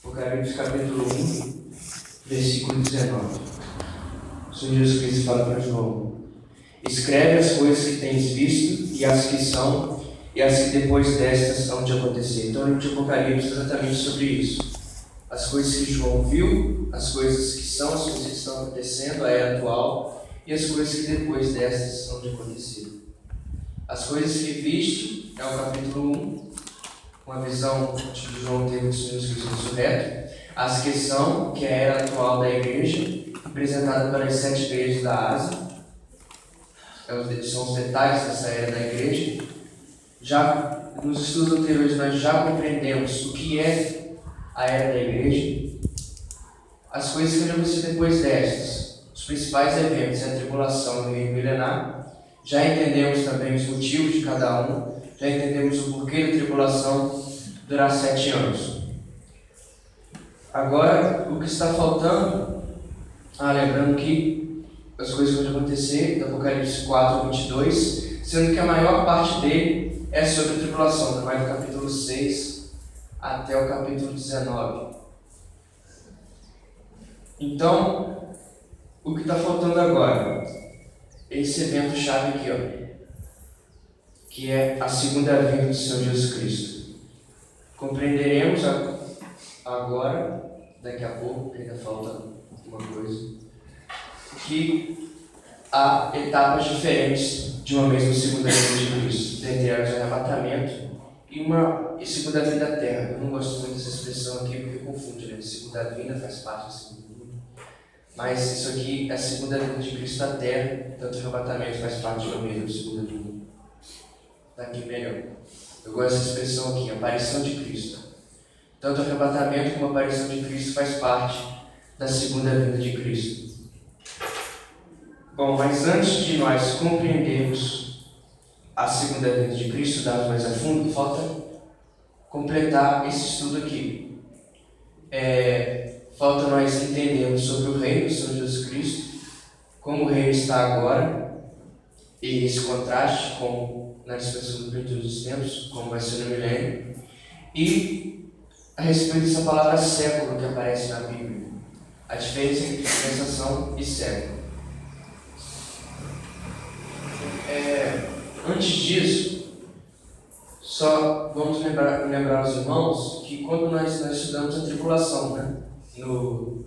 Apocalipse capítulo 1, versículo 19. O Senhor Jesus Cristo fala para João: escreve as coisas que tens visto, e as que são, e as que depois destas hão de acontecer. Então, o livro de Apocalipse é exatamente sobre isso. As coisas que João viu, as coisas que são, as coisas que estão acontecendo, a era atual, e as coisas que depois destas hão de acontecer. As coisas que viste é o capítulo 1, uma visão que João teve do Senhor Jesus ressurreto. As que são, que é a era atual da igreja, representada pelas 7 igrejas da Ásia. São os detalhes dessa era da igreja. Já nos estudos anteriores nós já compreendemos o que é a era da igreja. As coisas que vão ser depois destas, os principais eventos, a tribulação e o reino milenar. Já entendemos também os motivos de cada um. Já entendemos o porquê da tribulação durar 7 anos. Agora, o que está faltando, lembrando que as coisas vão acontecer, do Apocalipse 4, 22, sendo que a maior parte dele é sobre a tribulação, que vai do capítulo 6 até o capítulo 19. Então, o que está faltando agora? Esse evento-chave aqui, que é a segunda vinda do Senhor Jesus Cristo. Compreenderemos agora, daqui a pouco, porque ainda falta uma coisa, que há etapas diferentes de uma mesma segunda vinda de Cristo, dentre elas o arrebatamento e segunda vinda à terra. Eu não gosto muito dessa expressão aqui porque confunde, né? Segunda vinda faz parte da segunda vinda. Mas isso aqui é a segunda vinda de Cristo à terra, tanto o arrebatamento faz parte de uma mesma segunda vinda. Daqui melhor. Eu gosto dessa expressão aqui, aparição de Cristo. Tanto o arrebatamento como a aparição de Cristo faz parte da segunda vinda de Cristo. Bom, mas antes de nós compreendermos a segunda vinda de Cristo, darmos mais a fundo, falta completar esse estudo aqui. Falta nós entendermos sobre o reino do Senhor Jesus Cristo, como o reino está agora, e esse contraste com na dispensação do plenitude dos tempos, como vai ser no milênio, e a respeito dessa palavra século que aparece na Bíblia, a diferença entre dispensação e século. Antes disso, só vamos lembrar aos irmãos que quando nós estudamos a tribulação, né, no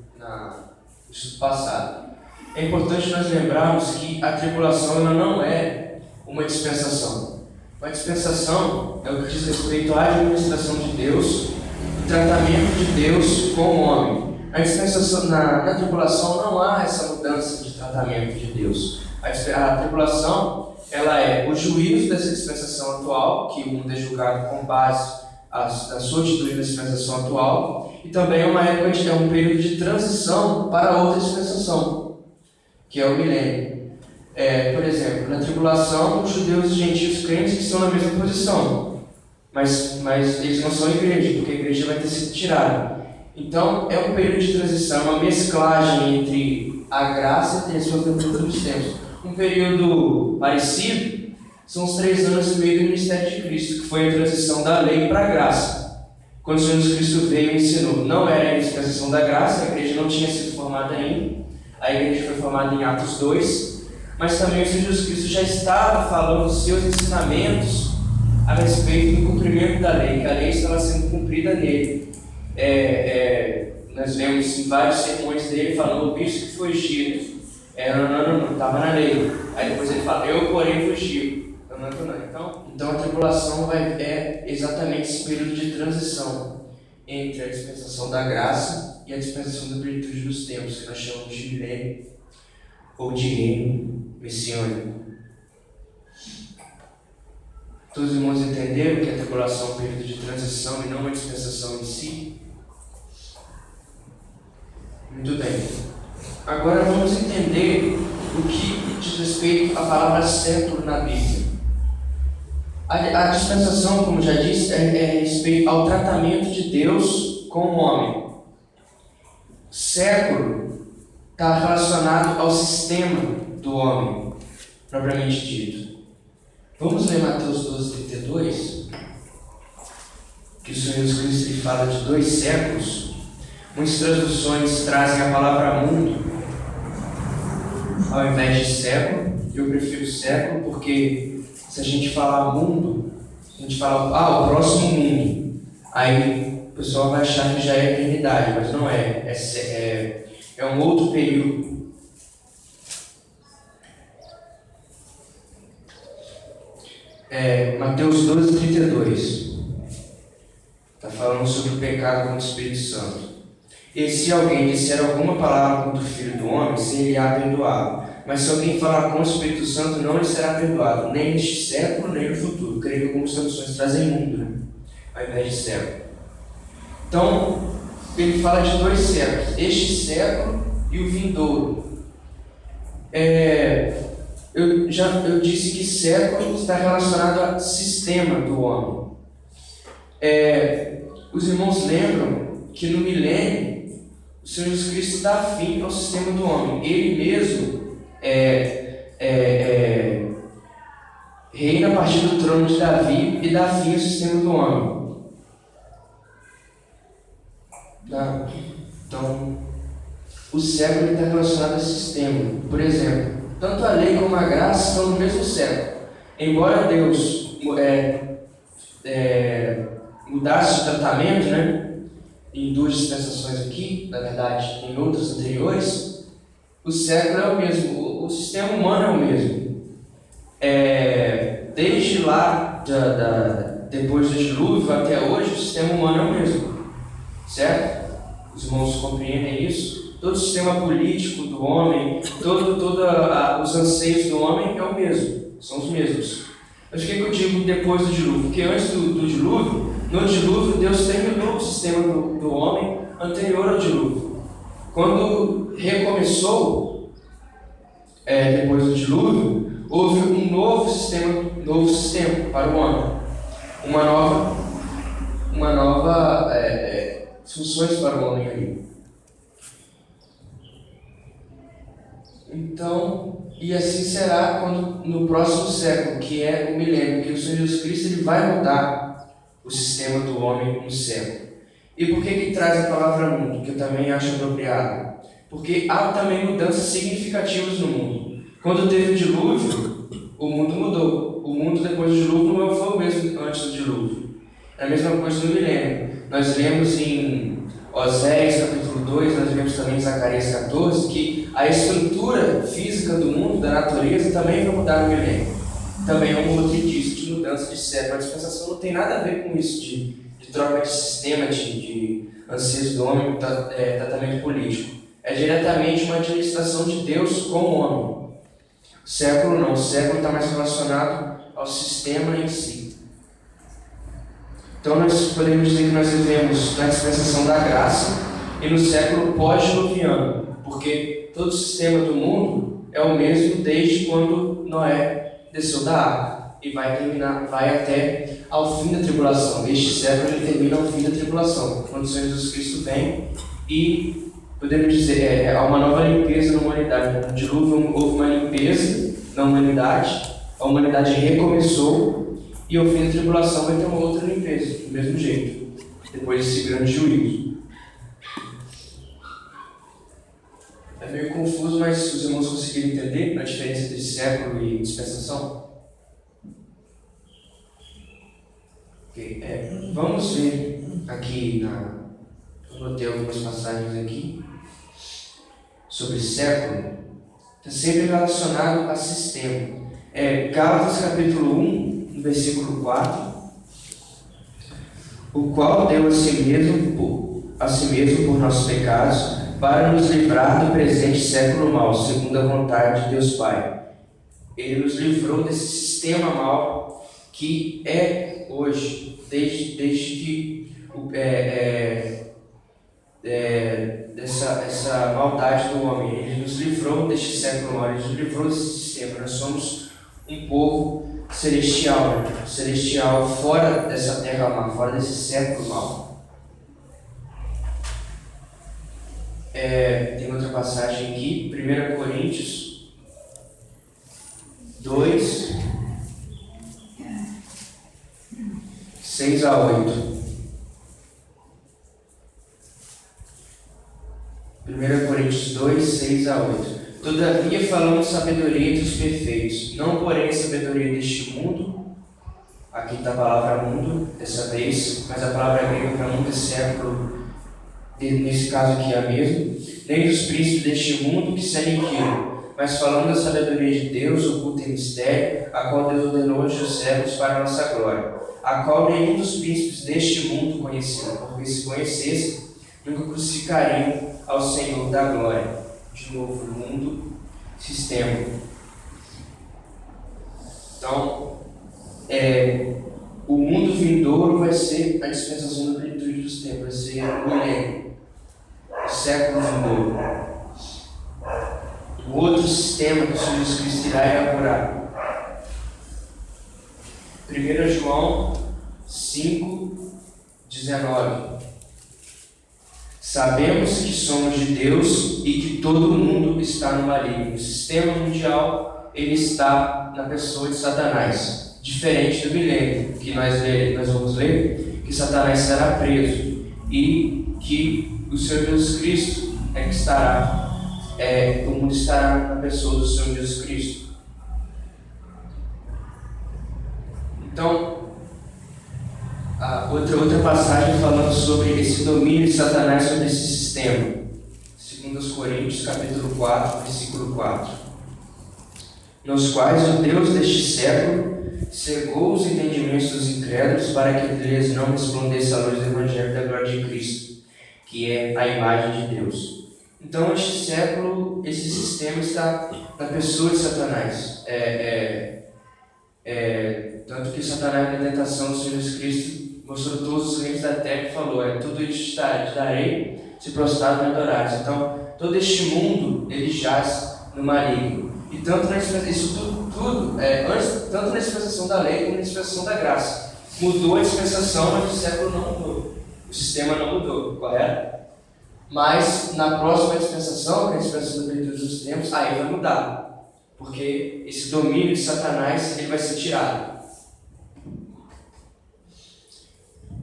estudo passado, é importante nós lembrarmos que a tribulação ela não é uma dispensação. A dispensação é o que diz respeito à administração de Deus, o tratamento de Deus com o homem. A dispensação, na tribulação não há essa mudança de tratamento de Deus. A tribulação ela é o juízo dessa dispensação atual, que o mundo é julgado com base na sua atitude na dispensação atual, e também é um período de transição para outra dispensação, que é o milênio. Por exemplo, na tribulação, os judeus e gentios crentes que estão na mesma posição, mas eles não são igreja, porque a igreja vai ter sido tirada. Então, é um período de transição, uma mesclagem entre a graça e a transformação dos tempos. Um período parecido são os 3 anos e meio do ministério de Cristo, que foi a transição da lei para a graça. Quando o Senhor Jesus Cristo veio e ensinou, não era a dispensação da graça, a igreja não tinha sido formada ainda, a igreja foi formada em Atos 2, mas também o Senhor Jesus Cristo já estava falando os seus ensinamentos a respeito do cumprimento da lei, que a lei estava sendo cumprida nele. Nós vemos em vários sermões dele falando, o bispo que fugiu, não, estava na lei. Aí depois ele fala, eu porém fugi. Então a tribulação é exatamente esse período de transição entre a dispensação da graça e a dispensação da plenitude dos tempos, que nós chamamos de milênio ou de reino messiânico. Todos os irmãos entenderam que a tribulação é um período de transição e não uma dispensação em si? Muito bem. Agora vamos entender o que diz respeito à palavra século na Bíblia. A dispensação, como já disse, é respeito ao tratamento de Deus com o homem. Século está relacionado ao sistema do homem, propriamente dito. Vamos ler Mateus 12:32, que o Senhor Jesus Cristo fala de 2 séculos. Muitas traduções trazem a palavra mundo ao invés de século. Eu prefiro século porque se a gente falar mundo, a gente fala, o próximo mundo. Aí o pessoal vai achar que já é eternidade, mas não é. É um outro período. Mateus 12:32. Está falando sobre o pecado contra o Espírito Santo. E se alguém disser alguma palavra contra o Filho do Homem, ser-lhe-á perdoado. Mas se alguém falar com o Espírito Santo, não lhe será perdoado, nem neste século, nem no futuro. Creio que algumas traduções trazem mundo, né? Ao invés de século. Então, ele fala de 2 séculos. Este século e o vindouro. Eu disse que século está relacionado ao sistema do homem. Os irmãos lembram que no milênio, o Senhor Jesus Cristo dá fim ao sistema do homem. Ele mesmo reina a partir do trono de Davi e dá fim ao sistema do homem. Então, o século está relacionado ao sistema. Por exemplo, tanto a lei como a graça estão no mesmo século. Embora Deus mudasse de tratamento, né? Em 2 dispensações aqui, na verdade, em outras anteriores, o século é o mesmo, o sistema humano é o mesmo. Desde lá, depois do dilúvio até hoje, o sistema humano é o mesmo, certo? Os irmãos compreendem isso? Todo o sistema político do homem, todos os anseios do homem é o mesmo, são os mesmos. Mas o que eu digo depois do dilúvio? Porque antes do dilúvio, no dilúvio, Deus terminou o sistema do homem anterior ao dilúvio. Quando recomeçou, depois do dilúvio, houve um novo sistema para o homem. Uma nova funções para o homem ali. Então, e assim será quando no próximo século, que é o milênio, que o Senhor Jesus Cristo ele vai mudar o sistema do homem no século. E por que traz a palavra mundo, que eu também acho apropriado? Porque há também mudanças significativas no mundo. Quando teve o dilúvio, o mundo mudou. O mundo depois do dilúvio não foi o mesmo antes do dilúvio. É a mesma coisa no milênio. Nós lemos em Oséias capítulo 2, nós lemos também em Zacarias 14, que a estrutura física do mundo, da natureza, também vai mudar no milênio. Também é um outro indício de mudança de século. A dispensação não tem nada a ver com isso, de troca de sistema, de anseios do homem, tratamento político. É diretamente uma administração de Deus com o homem. O século não, o século está mais relacionado ao sistema em si. Então nós podemos dizer que nós vivemos na dispensação da graça e no século pós-diluviano, porque todo o sistema do mundo é o mesmo desde quando Noé desceu da arca e vai até ao fim da tribulação. Este século ele termina ao fim da tribulação, quando o Senhor Jesus Cristo vem e podemos dizer há uma nova limpeza na humanidade. No dilúvio houve uma limpeza na humanidade, a humanidade recomeçou e ao fim da tribulação vai ter uma outra limpeza, do mesmo jeito, depois desse grande juízo. É meio confuso, mas os irmãos conseguiram entender a diferença entre século e dispensação? Okay. Vamos ver aqui, eu botei algumas passagens aqui sobre século. Está sempre relacionado a sistema. Gálatas capítulo 1, versículo 4. O qual deu a si mesmo por nossos pecados, para nos livrar do presente século mau, segundo a vontade de Deus Pai. Ele nos livrou desse sistema mau que é hoje, desde que dessa maldade do homem. Ele nos livrou deste século mau, ele nos livrou desse sistema. Nós somos um povo celestial, celestial fora dessa terra má, fora desse século mau. Tem outra passagem aqui, 1 Coríntios 2, 6 a 8. 1 Coríntios 2, 6 a 8. Todavia falamos sabedoria entre os perfeitos, não porém sabedoria deste mundo. Aqui está a palavra mundo, dessa vez, mas a palavra grega para mundo é século, nesse caso aqui é a mesma. Nem dos príncipes deste mundo que se aniquilam, mas falando da sabedoria de Deus, oculta em mistério, a qual Deus ordenou os séculos para a nossa glória, a qual nenhum dos príncipes deste mundo conhecia, porque se conhecesse, nunca crucificariam ao Senhor da glória. De novo, mundo, sistema. Então, o mundo vindouro vai ser a dispensação da plenitude dos tempos, vai ser o milênio, o século vindouro. Um outro sistema que o Senhor Jesus Cristo irá elaborar. 1 João 5, 19. Sabemos que somos de Deus e que todo mundo está no maligno. O sistema mundial, ele está na pessoa de Satanás. Diferente do milênio, que nós vamos ler, que Satanás será preso e que o Senhor Jesus Cristo é que estará, o mundo estará na pessoa do Senhor Jesus Cristo. Então, outra passagem falando sobre esse domínio de Satanás sobre esse sistema. 2 Coríntios, capítulo 4, versículo 4. Nos quais o Deus deste século cegou os entendimentos dos incrédulos para que lhes não resplandeça a luz do Evangelho da glória de Cristo, que é a imagem de Deus. Então, neste século, esse sistema está na pessoa de Satanás. Tanto que Satanás, na tentação do Senhor Jesus Cristo, mostrou todos os reinos da terra e falou: tudo isso te darei, se prostrado me adorares. Então, todo este mundo, ele jaz no maligno. E tanto na dispensação, tanto na dispensação da lei como na dispensação da graça. Mudou a dispensação, mas o século não mudou. O sistema não mudou, correto? Mas na próxima dispensação, que é a dispensação da plenitude dos tempos, aí vai mudar. Porque esse domínio de Satanás, ele vai ser tirado.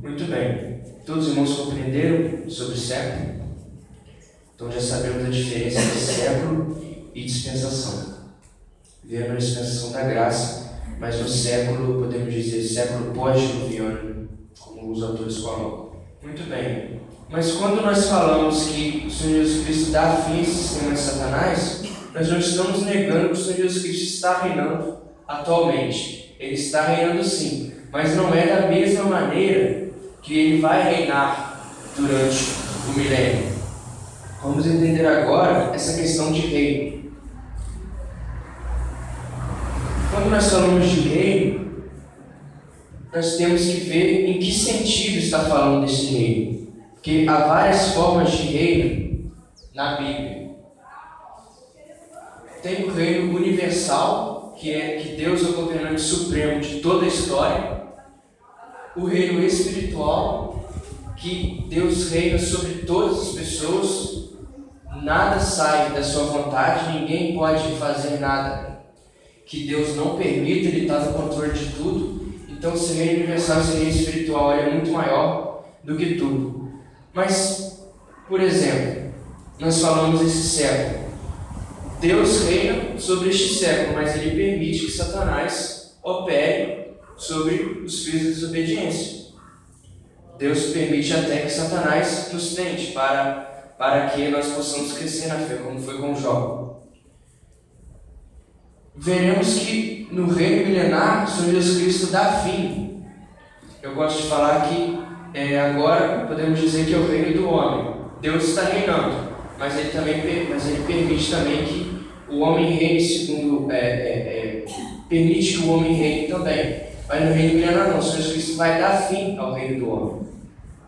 Muito bem. Todos os irmãos compreenderam sobre século? Então já sabemos a diferença de século e dispensação. Vieram a dispensação da graça, mas no século, podemos dizer, século pós-diluviano, como os autores colocam. Muito bem. Mas quando nós falamos que o Senhor Jesus Cristo dá fim a esse sistema de Satanás, nós não estamos negando que o Senhor Jesus Cristo está reinando atualmente. Ele está reinando sim, mas não é da mesma maneira que ele vai reinar durante o milênio. Vamos entender agora essa questão de reino. Quando nós falamos de reino, nós temos que ver em que sentido está falando desse reino. Porque há várias formas de reino na Bíblia. Tem o reino universal, que é que Deus é o governante supremo de toda a história. O reino espiritual, que Deus reina sobre todas as pessoas, nada sai da sua vontade, ninguém pode fazer nada que Deus não permita, Ele está no controle de tudo. Então esse reino universal, esse reino espiritual, ele é muito maior do que tudo. Mas, por exemplo, nós falamos desse século. Deus reina sobre este século, mas Ele permite que Satanás opere sobre os filhos da desobediência. Deus permite até que Satanás nos tente para que nós possamos crescer na fé, como foi com Jó. Veremos que no reino milenar, o Senhor Jesus Cristo dá fim. Eu gosto de falar que agora podemos dizer que é o reino do homem. Deus está reinando, mas Ele permite também que o homem reine segundo... permite que o homem reine também. Mas no reino milenar não, o Senhor Jesus Cristo vai dar fim ao reino do homem.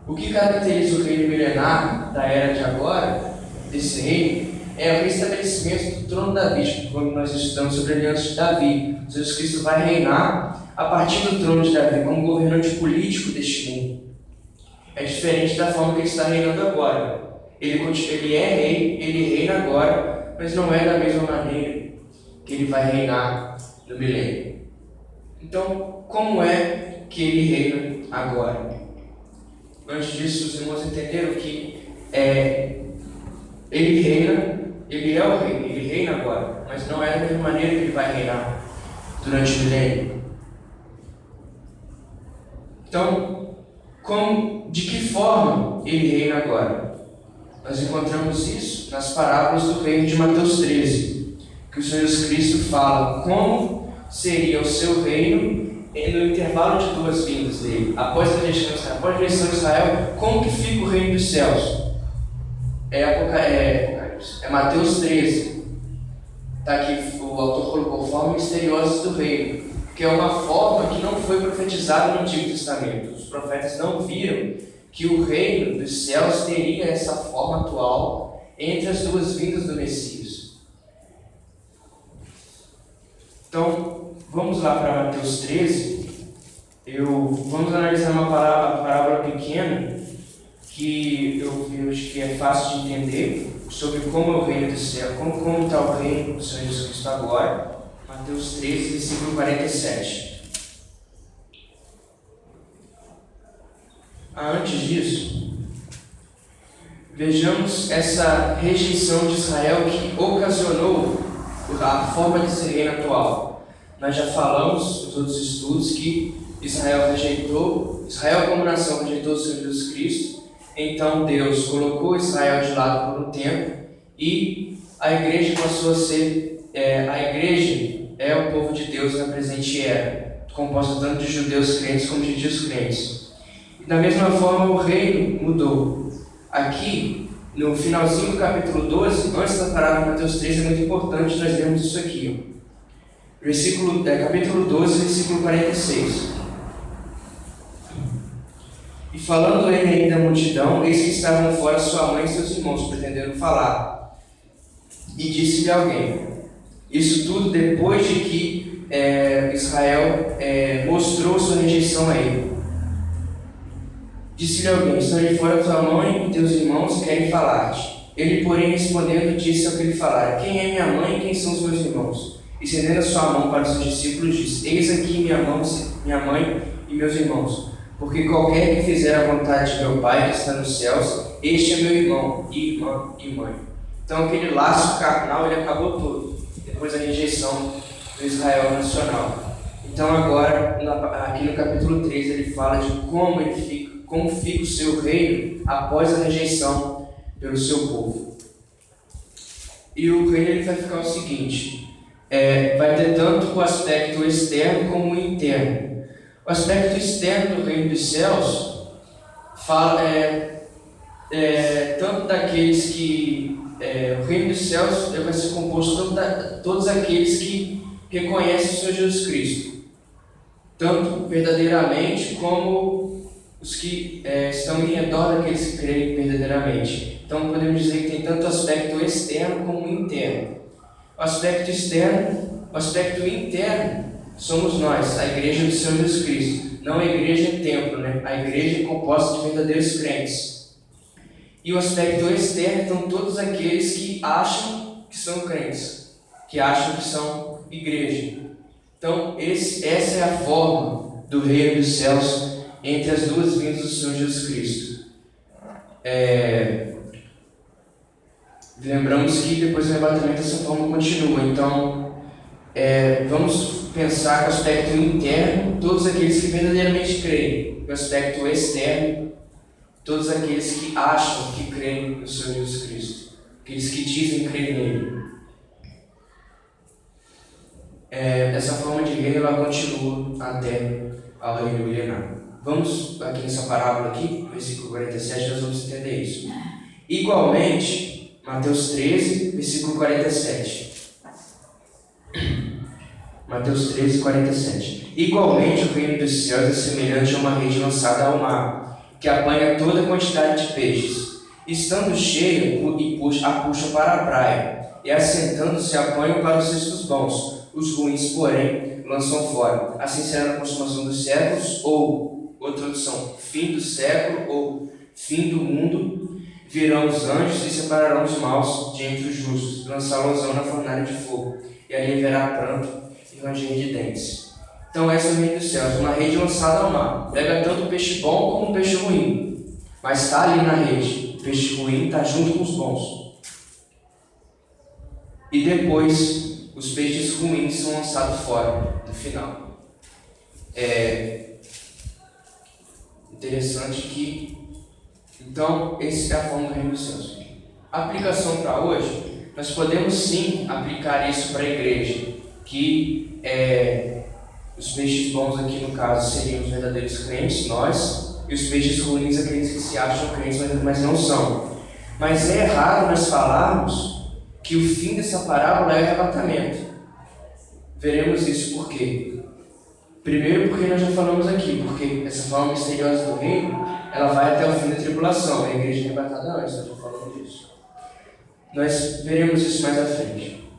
O que caracteriza o reino milenar da era de agora, desse reino, é o restabelecimento do trono davídico, quando nós estudamos sobre a aliança de Davi. O Senhor Jesus Cristo vai reinar a partir do trono de Davi, como governante político deste mundo. É diferente da forma que ele está reinando agora. Ele é rei, ele reina agora, mas não é da mesma maneira que ele vai reinar no milênio. Então, como é que ele reina agora? Antes disso, os irmãos entenderam que ele reina, ele é o rei, ele reina agora, mas não é da mesma maneira que ele vai reinar durante o milênio. Então, de que forma ele reina agora? Nós encontramos isso nas parábolas do reino de Mateus 13, que o Senhor Jesus Cristo fala como seria o seu reino no intervalo de duas vindas dele. Após a rejeição de Israel, como que fica o reino dos céus? É Mateus 13. Está aqui, o autor colocou formas misteriosas do reino, que é uma forma que não foi profetizada no Antigo Testamento. Os profetas não viram que o reino dos céus teria essa forma atual entre as duas vindas do Messias. Então, vamos lá para Mateus 13. Vamos analisar uma parábola pequena que eu acho que é fácil de entender sobre como é o reino do céu, como está o reino do Senhor Jesus Cristo agora. Mateus 13, versículo 47. Antes disso, vejamos essa rejeição de Israel que ocasionou a forma de ser reino atual. Nós já falamos nos outros estudos que Israel como nação rejeitou o Senhor Jesus Cristo. Então Deus colocou Israel de lado por um tempo e a igreja passou a ser a igreja é o povo de Deus na presente era, composta tanto de judeus crentes como de gentios crentes. E da mesma forma o reino mudou. Aqui, no finalzinho do capítulo 12, antes da parábola de Mateus 13, é muito importante nós lermos isso aqui. Capítulo 12, versículo 46. E falando ele ainda à multidão, eis que estavam fora sua mãe e seus irmãos, pretendendo falar. E disse-lhe alguém, isso tudo depois de que Israel mostrou sua rejeição a ele. Disse-lhe alguém, estão de fora tua mãe e teus irmãos querem falar-te. Ele, porém, respondendo, disse ao que lhe falara, quem é minha mãe e quem são os meus irmãos? E estendendo a sua mão para os seus discípulos, disse, eis aqui minha mãe e meus irmãos. Porque qualquer que fizer a vontade de meu Pai que está nos céus, este é meu irmão, irmã e mãe. Então aquele laço carnal ele acabou todo, depois da rejeição do Israel nacional. Então agora, aqui no capítulo 3, ele fala de como fica o seu reino após a rejeição pelo seu povo. E o reino ele vai ficar o seguinte, vai ter tanto o aspecto externo como o interno. O aspecto externo do reino dos céus fala tanto daqueles que o reino dos céus vai ser composto de todos aqueles que reconhecem o Senhor Jesus Cristo, tanto verdadeiramente como os que estão em redor daqueles que creem verdadeiramente. Então podemos dizer que tem tanto o aspecto externo como o interno. O aspecto externo, o aspecto interno somos nós, a igreja do Senhor Jesus Cristo, não a igreja templo, né? A igreja composta de verdadeiros crentes. E o aspecto externo são todos aqueles que acham que são crentes, que acham que são igreja. Então essa é a forma do reino dos céus entre as duas vindas do Senhor Jesus Cristo. Lembramos que depois do arrebatamento essa forma continua. Então vamos pensar que o aspecto interno, todos aqueles que verdadeiramente creem, e o aspecto externo, todos aqueles que acham que creem no Senhor Jesus Cristo, aqueles que dizem crer nele. Essa forma de reino ela continua até ao reino milenar. Vamos aqui nessa parábola aqui, versículo 47, nós vamos entender isso. Igualmente, Mateus 13, versículo 47. Mateus 13, 47. Igualmente o reino dos céus é semelhante a uma rede lançada ao mar, que apanha toda a quantidade de peixes. Estando cheia, a puxa para a praia, e assentando-se apanham para os cestos bons. Os ruins, porém, lançam fora. Assim será na consumação dos séculos, ou, outra tradução, fim do século, ou fim do mundo. Virão os anjos e separarão os maus de entre os justos, lançá-los na fornalha de fogo, e ali haverá pranto e ranger de dentes. Então essa é o reino dos céus, uma rede lançada ao mar. Pega tanto o peixe bom como o peixe ruim, mas está ali na rede. O peixe ruim está junto com os bons. e depois os peixes ruins são lançados fora no final. É interessante que, então, essa é a forma do reino dos céus. A aplicação para hoje, nós podemos sim aplicar isso para a igreja, que os peixes bons aqui no caso seriam os verdadeiros crentes, nós, e os peixes ruins aqueles que se acham crentes, mas não são. Mas é errado nós falarmos que o fim dessa parábola é o arrebatamento. Veremos isso por quê? Primeiro porque nós já falamos aqui, porque essa forma misteriosa do reino, ela vai até o fim da tribulação, a igreja é arrebatada antes, nós já falamos disso. Nós veremos isso mais à frente.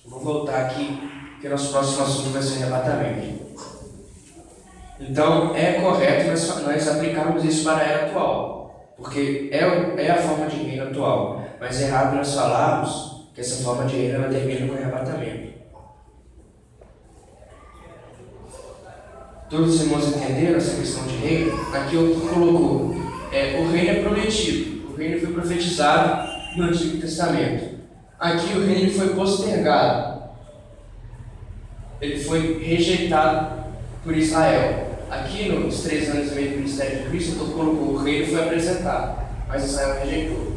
Vou voltar aqui, porque nosso próximo assunto vai ser arrebatamento. Então, é correto nós aplicarmos isso para a era atual, porque é a forma de reino atual, mas é errado nós falarmos que essa forma de reino ela termina com o arrebatamento. Todos os irmãos entenderam essa questão de reino? Aqui eu colocou, o reino é prometido, o reino foi profetizado no Antigo Testamento. Aqui o reino foi postergado, ele foi rejeitado por Israel. Aqui nos 3 anos e meio do ministério de Cristo, então colocou, o reino foi apresentado, mas Israel rejeitou.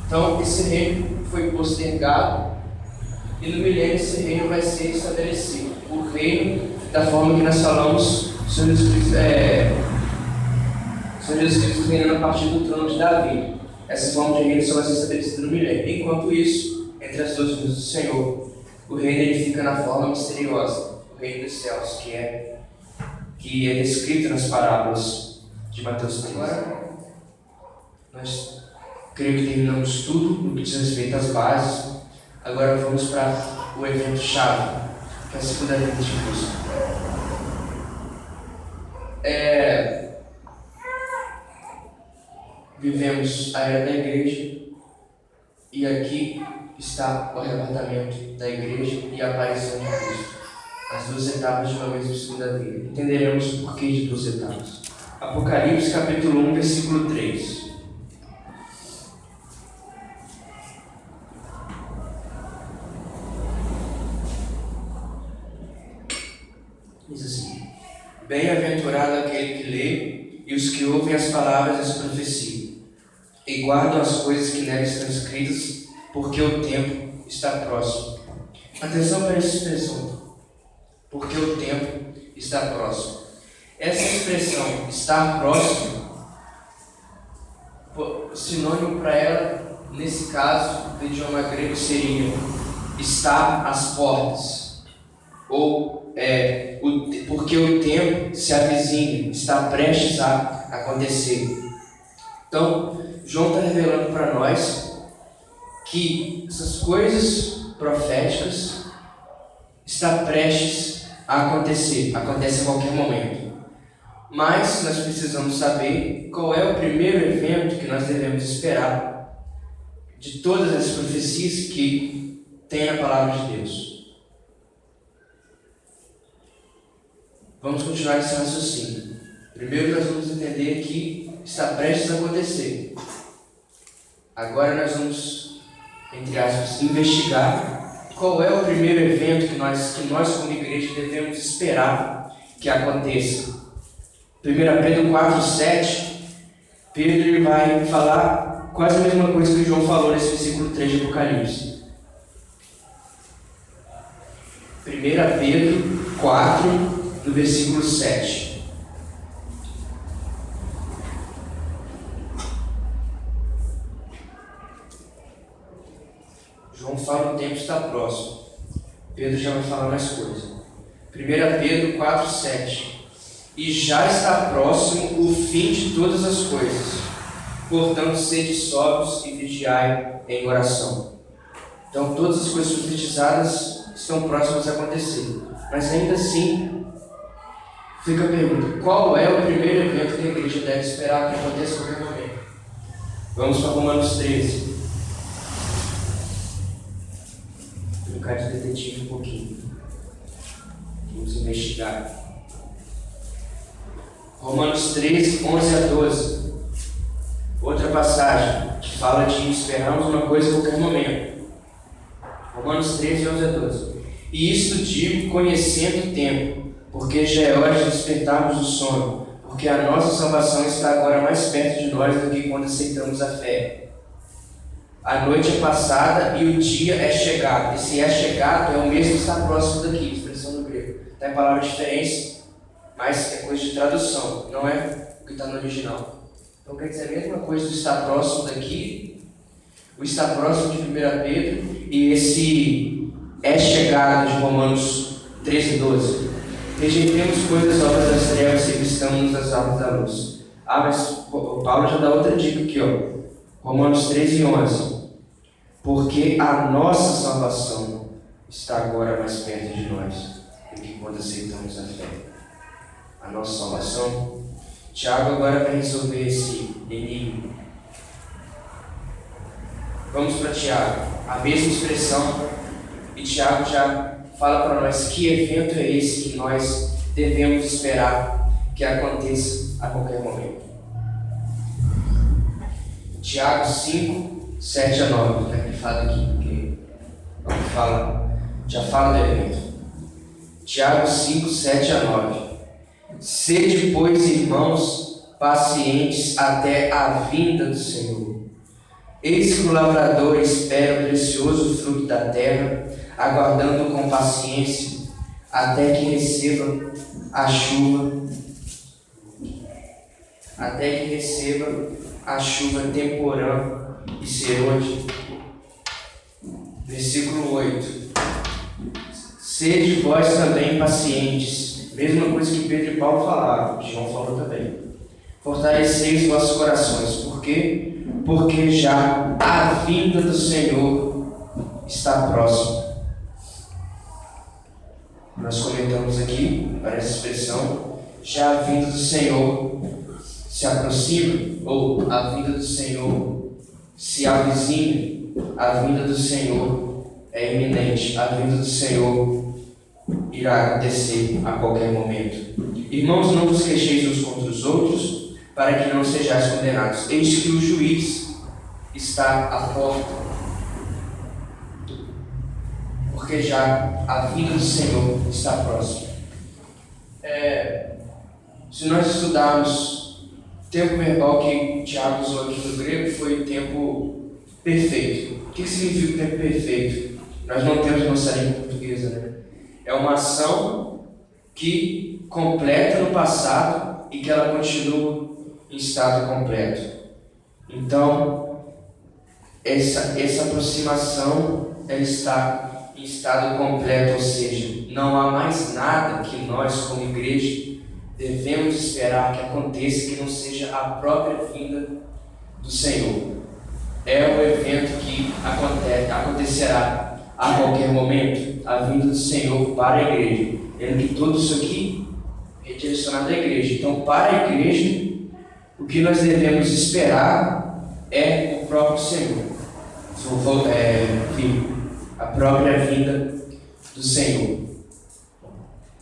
Então esse reino foi postergado e no milênio esse reino vai ser estabelecido. O reino da forma que nós falamos, o Senhor Jesus Cristo reinando a partir do trono de Davi. Essa forma de reino só vai ser estabelecida no milênio. Enquanto isso, entre as duas vindas do Senhor, o reino ele fica na forma misteriosa, o reino dos céus, que é descrito nas parábolas de Mateus 13. Agora, nós creio que terminamos tudo no que diz respeito às bases. Agora vamos para o evento-chave, que é a segunda vinda de Cristo. Vivemos a era da igreja e aqui está o arrebatamento da igreja e a aparição de Cristo. As duas etapas de uma mesma segunda vinda. Entenderemos o porquê de duas etapas. Apocalipse capítulo 1, versículo 3. Diz assim: bem-aventurado aquele que lê e os que ouvem as palavras dessa profecia e guardam as coisas que nelas estão escritas, porque o tempo está próximo. Atenção para essa expressão, porque o tempo está próximo. Essa expressão, estar próximo, sinônimo para ela, nesse caso, do idioma grego seria estar às portas, ou porque o tempo se avizinha, está prestes a acontecer. Então, João está revelando para nós que essas coisas proféticas estão prestes a acontecer, acontece a qualquer momento. Mas nós precisamos saber qual é o primeiro evento que nós devemos esperar de todas as profecias que tem na palavra de Deus. Vamos continuar esse raciocínio. Primeiro nós vamos entender que está prestes a acontecer. Agora nós vamos, entre aspas, investigar qual é o primeiro evento que nós como igreja devemos esperar que aconteça. 1 Pedro 4,7, Pedro vai falar quase a mesma coisa que João falou nesse versículo 3 de Apocalipse. 1 Pedro 4, no versículo 7. João fala que o tempo está próximo. Pedro já vai falar mais coisa. 1 Pedro 4, 7. E já está próximo o fim de todas as coisas. Portanto, sede sóbrios e vigiai em oração. Então, todas as coisas profetizadas estão próximas a acontecer. Mas ainda assim, fica a pergunta: qual é o primeiro evento que a igreja deve esperar que aconteça a qualquer momento? Vamos para Romanos 13. Vou ficar de detetive um pouquinho. Vamos investigar. Romanos 13, 11 a 12. Outra passagem que fala de esperarmos uma coisa a qualquer momento. Romanos 13, 11 a 12. E isto digo conhecendo o tempo, porque já é hora de despertarmos do sono, porque a nossa salvação está agora mais perto de nós do que quando aceitamos a fé. A noite é passada e o dia é chegado. Esse é chegado é o mesmo que está próximo daqui, expressão do grego. Está em palavra diferente, mas é coisa de tradução, não é o que está no original. Então quer dizer a mesma coisa do estar próximo daqui, o estar próximo de 1 Pedro e esse é chegado de Romanos 13, 12. Rejeitemos coisas obras das trevas e vistamos as obras da luz. Mas o Paulo já dá outra dica aqui, ó. Romanos 13, 11. Porque a nossa salvação está agora mais perto de nós do que quando aceitamos a fé. A nossa salvação. Tiago agora vai resolver esse enigma. Vamos para Tiago. A mesma expressão. E Tiago já fala para nós que evento é esse que nós devemos esperar que aconteça a qualquer momento. Tiago 5, 7 a 9, né, que fala aqui, porque já fala do evento. Tiago 5, 7 a 9. Sede, pois, irmãos, pacientes até a vinda do Senhor. Eis que o lavrador espera o precioso fruto da terra, aguardando com paciência até que receba a chuva, temporã e serôdia. Versículo 8. Sede vós também pacientes, mesma coisa que Pedro e Paulo falaram, João falou também. Fortaleceis vossos corações, por quê? Porque já a vinda do Senhor está próxima. Nós comentamos aqui, para essa expressão, já a vinda do Senhor se aproxima, ou a vinda do Senhor se avizinha, a vinda do Senhor é iminente, a vinda do Senhor irá acontecer a qualquer momento. Irmãos, não vos queixeis uns contra os outros, para que não sejais condenados. Eis que o juiz está à porta. Porque já a vinda do Senhor está próxima. Se nós estudarmos o tempo verbal que Tiago usou aqui no grego, foi o tempo perfeito. O que significa o tempo perfeito? Nós não temos nossa língua portuguesa, né? É uma ação que completa no passado e que ela continua em estado completo. Então, essa aproximação ela está em estado completo, ou seja, não há mais nada que nós, como igreja, devemos esperar que aconteça que não seja a própria vinda do Senhor. É o evento que acontecerá a qualquer momento, a vinda do Senhor para a igreja. Lembra que tudo isso aqui é direcionado à igreja. Então, para a igreja, o que nós devemos esperar é o próprio Senhor. A própria vinda do Senhor.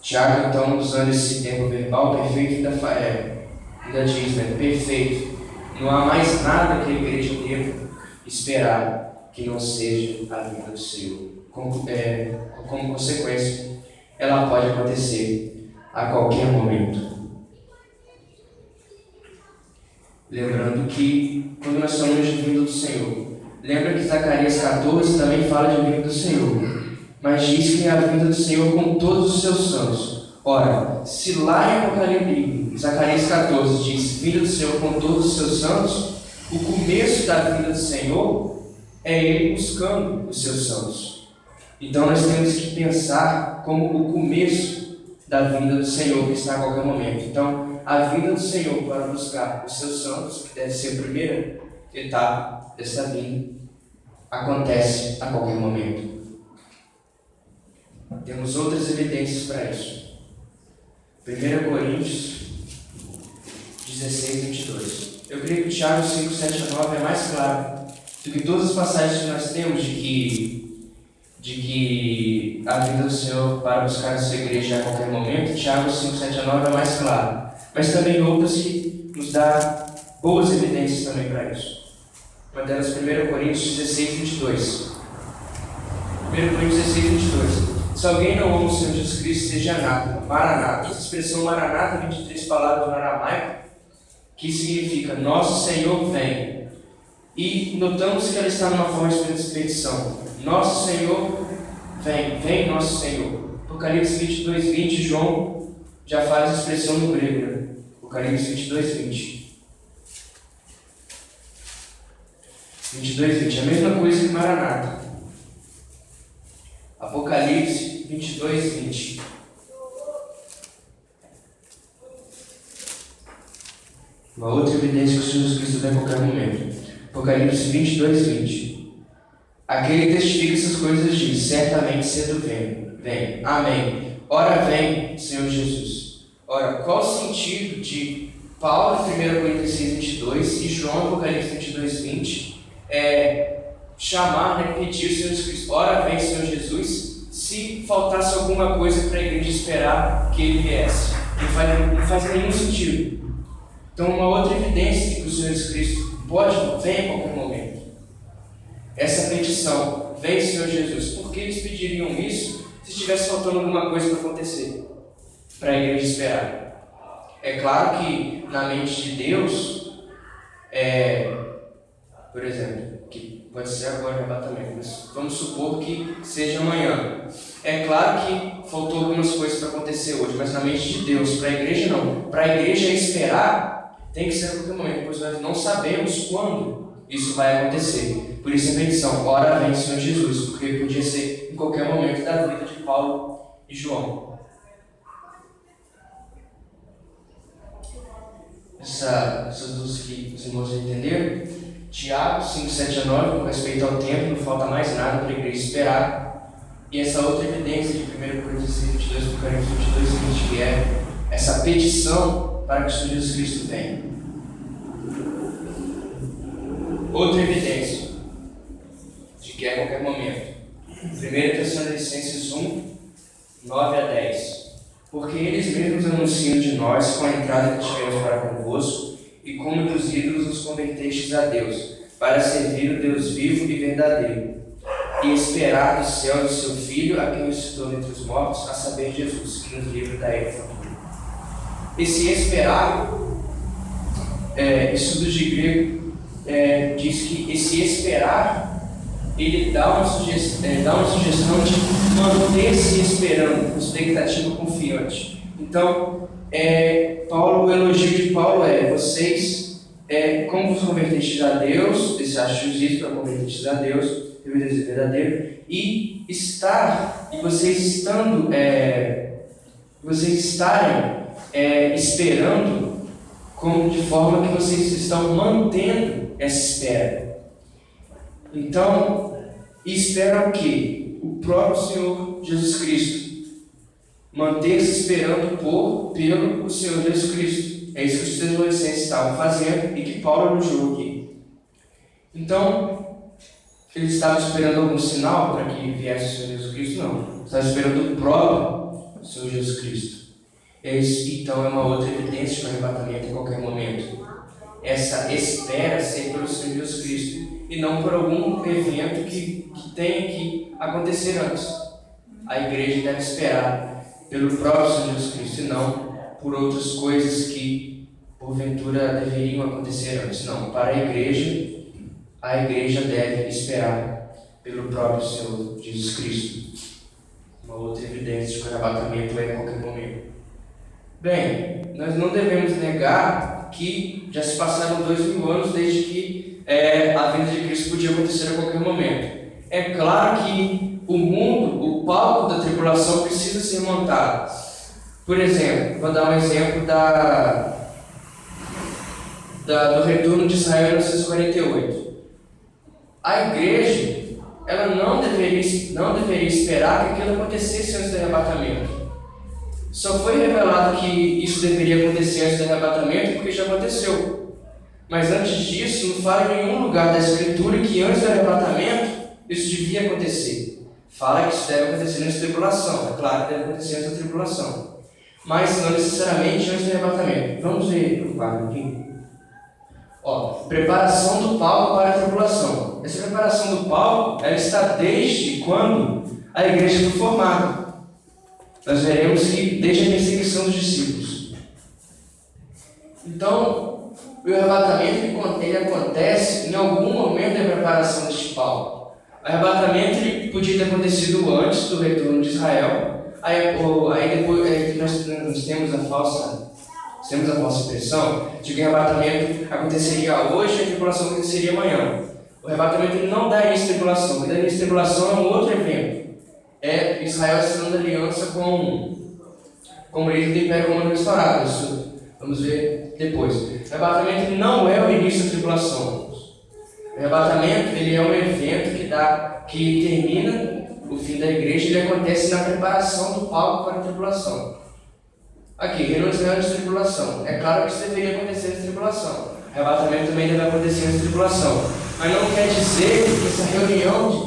Tiago, então, usando esse termo verbal, perfeito, ainda diz, né? Perfeito. Não há mais nada que a igreja deva esperar que não seja a vinda do Senhor. Como consequência, ela pode acontecer a qualquer momento. Lembrando que, quando nós falamos de vinda do Senhor, lembra que Zacarias 14 também fala de vinda do Senhor, mas diz que é a vinda do Senhor com todos os seus santos. Ora, se lá em Zacarias 14 diz vinda do Senhor com todos os seus santos, o começo da vinda do Senhor é Ele buscando os seus santos. Então nós temos que pensar como o começo da vinda do Senhor que está a qualquer momento. Então, a vinda do Senhor para buscar os seus santos, que deve ser a primeira etapa dessa vinda, acontece a qualquer momento. Temos outras evidências para isso. 1 Coríntios 16, 22. Eu creio que Tiago 5, 7 a 9 é mais claro do que todas as passagens que nós temos de que a vinda do Senhor para buscar a sua igreja a qualquer momento. Tiago 5, 7 a 9 é mais claro. Mas também outras que nos dá boas evidências também para isso. Uma delas, 1 Coríntios 16, 22. 1 1 Coríntios 16, 22. Se alguém não ama o Senhor Jesus Cristo, seja anátema, maranata. Essa expressão maranata vem de 3 palavras no aramaico, que significa nosso Senhor vem. E notamos que ela está numa forma de repetição. Nosso Senhor vem, vem nosso Senhor. Apocalipse 22, 20, João já faz a expressão no grego, né? Apocalipse 22, 20. 22, 20, a mesma coisa que Maranata. Apocalipse 22, 20. Uma outra evidência que o Senhor Jesus Cristo vem a qualquer momento. Apocalipse 22, 20. Aquele que testifica essas coisas diz, certamente cedo vem. Amém. Ora vem, Senhor Jesus. Ora, qual o sentido de Paulo, 1 Coríntios 6, 22 e João, Apocalipse 22, 20, chamar, pedir o Senhor Jesus Cristo, ora vem, Senhor Jesus, se faltasse alguma coisa para a igreja esperar que ele viesse? Não faz nenhum sentido. Então, uma outra evidência de que o Senhor Jesus Cristo vem em qualquer momento. Essa petição, vem, Senhor Jesus, por que eles pediriam isso se estivesse faltando alguma coisa para acontecer, para a igreja esperar? É claro que na mente de Deus, por exemplo, que pode ser agora o arrebatamento, mas vamos supor que seja amanhã. É claro que faltou algumas coisas para acontecer hoje, mas na mente de Deus, para a igreja não. Para a igreja esperar, tem que ser a qualquer momento, pois nós não sabemos quando isso vai acontecer. Por isso a petição, ora vem, Senhor Jesus, porque podia ser em qualquer momento da vida de Paulo e João. Essas duas que os irmãos entenderam. Tiago 5, 7 a 9, com respeito ao tempo, não falta mais nada para a igreja esperar. E essa outra evidência de 1 Coríntios 22, Apocalipse 22, 20, que é essa petição para que o Senhor Jesus Cristo venha. Outra evidência de que é a qualquer momento. 1 Tessalonicenses 1, 9 a 10. Porque eles mesmos anunciam de nós com a entrada que tivemos para convosco, e como dos ídolos nos convertestes a Deus, para servir o Deus vivo e verdadeiro, e esperar do céu do seu Filho, a quem ressuscitou entre os mortos, a saber Jesus, que nos livra da era futura. Esse esperar, estudos de grego, diz que esse esperar, ele dá uma sugestão de manter-se esperando, com expectativa confiante. Então, o elogio de Paulo vocês, como vos convertestes a Deus, esse acho juízo para convertestes a Deus, verdadeiro, e vocês estarem esperando, de forma que vocês estão mantendo essa espera. Então, esperam o quê? O próprio Senhor Jesus Cristo. Manter-se esperando pelo Senhor Jesus Cristo. É isso que os Tessalonicenses estavam fazendo e que Paulo elogiou aqui. Então, eles estavam esperando algum sinal para que viesse o Senhor Jesus Cristo? Não. Estavam esperando o próprio Senhor Jesus Cristo. Então, é uma outra evidência de um arrebatamento em qualquer momento. Essa espera ser pelo Senhor Jesus Cristo e não por algum evento que tenha que acontecer antes. A igreja deve esperar pelo próprio Senhor Jesus Cristo e não por outras coisas que porventura deveriam acontecer antes. Não, para a igreja deve esperar pelo próprio Senhor Jesus Cristo. Uma outra evidência de que o arrebatamento é em qualquer momento. Bem, nós não devemos negar que já se passaram 2000 anos desde que a vinda de Cristo podia acontecer a qualquer momento. É claro que o mundo, o palco da tribulação precisa ser montado. Por exemplo, vou dar um exemplo do retorno de Israel em 1948. A igreja, ela não deveria esperar que aquilo acontecesse antes do arrebatamento. Só foi revelado que isso deveria acontecer antes do arrebatamento porque já aconteceu. Mas antes disso, não fala em nenhum lugar da Escritura que antes do arrebatamento isso devia acontecer. Fala que isso deve acontecer antes da tribulação. É claro que deve acontecer antes da tribulação. Mas não necessariamente antes do arrebatamento. Vamos ver o quadro aqui. Ó, preparação do palco para a tribulação. Essa preparação do palco, ela está desde quando a igreja foi formada. Nós veremos que desde a perseguição dos discípulos. Então, o arrebatamento ele acontece em algum momento da preparação deste palco. O arrebatamento ele podia ter acontecido antes do retorno de Israel. Aí depois nós temos a falsa impressão de que o arrebatamento aconteceria hoje e a tribulação aconteceria amanhã. O arrebatamento ele não dá início à tribulação. O que dá início à tribulação é um outro evento. É Israel assinando aliança com o líder do Império Romano restaurado. Isso vamos ver depois. O arrebatamento não é o início da tribulação. O arrebatamento ele é um evento que termina o fim da igreja e ele acontece na preparação do palco para a tribulação. Aqui, reino de Israel de tribulação. É claro que isso deveria acontecer na tribulação. O arrebatamento também deve acontecer na tribulação. Mas não quer dizer que essa reunião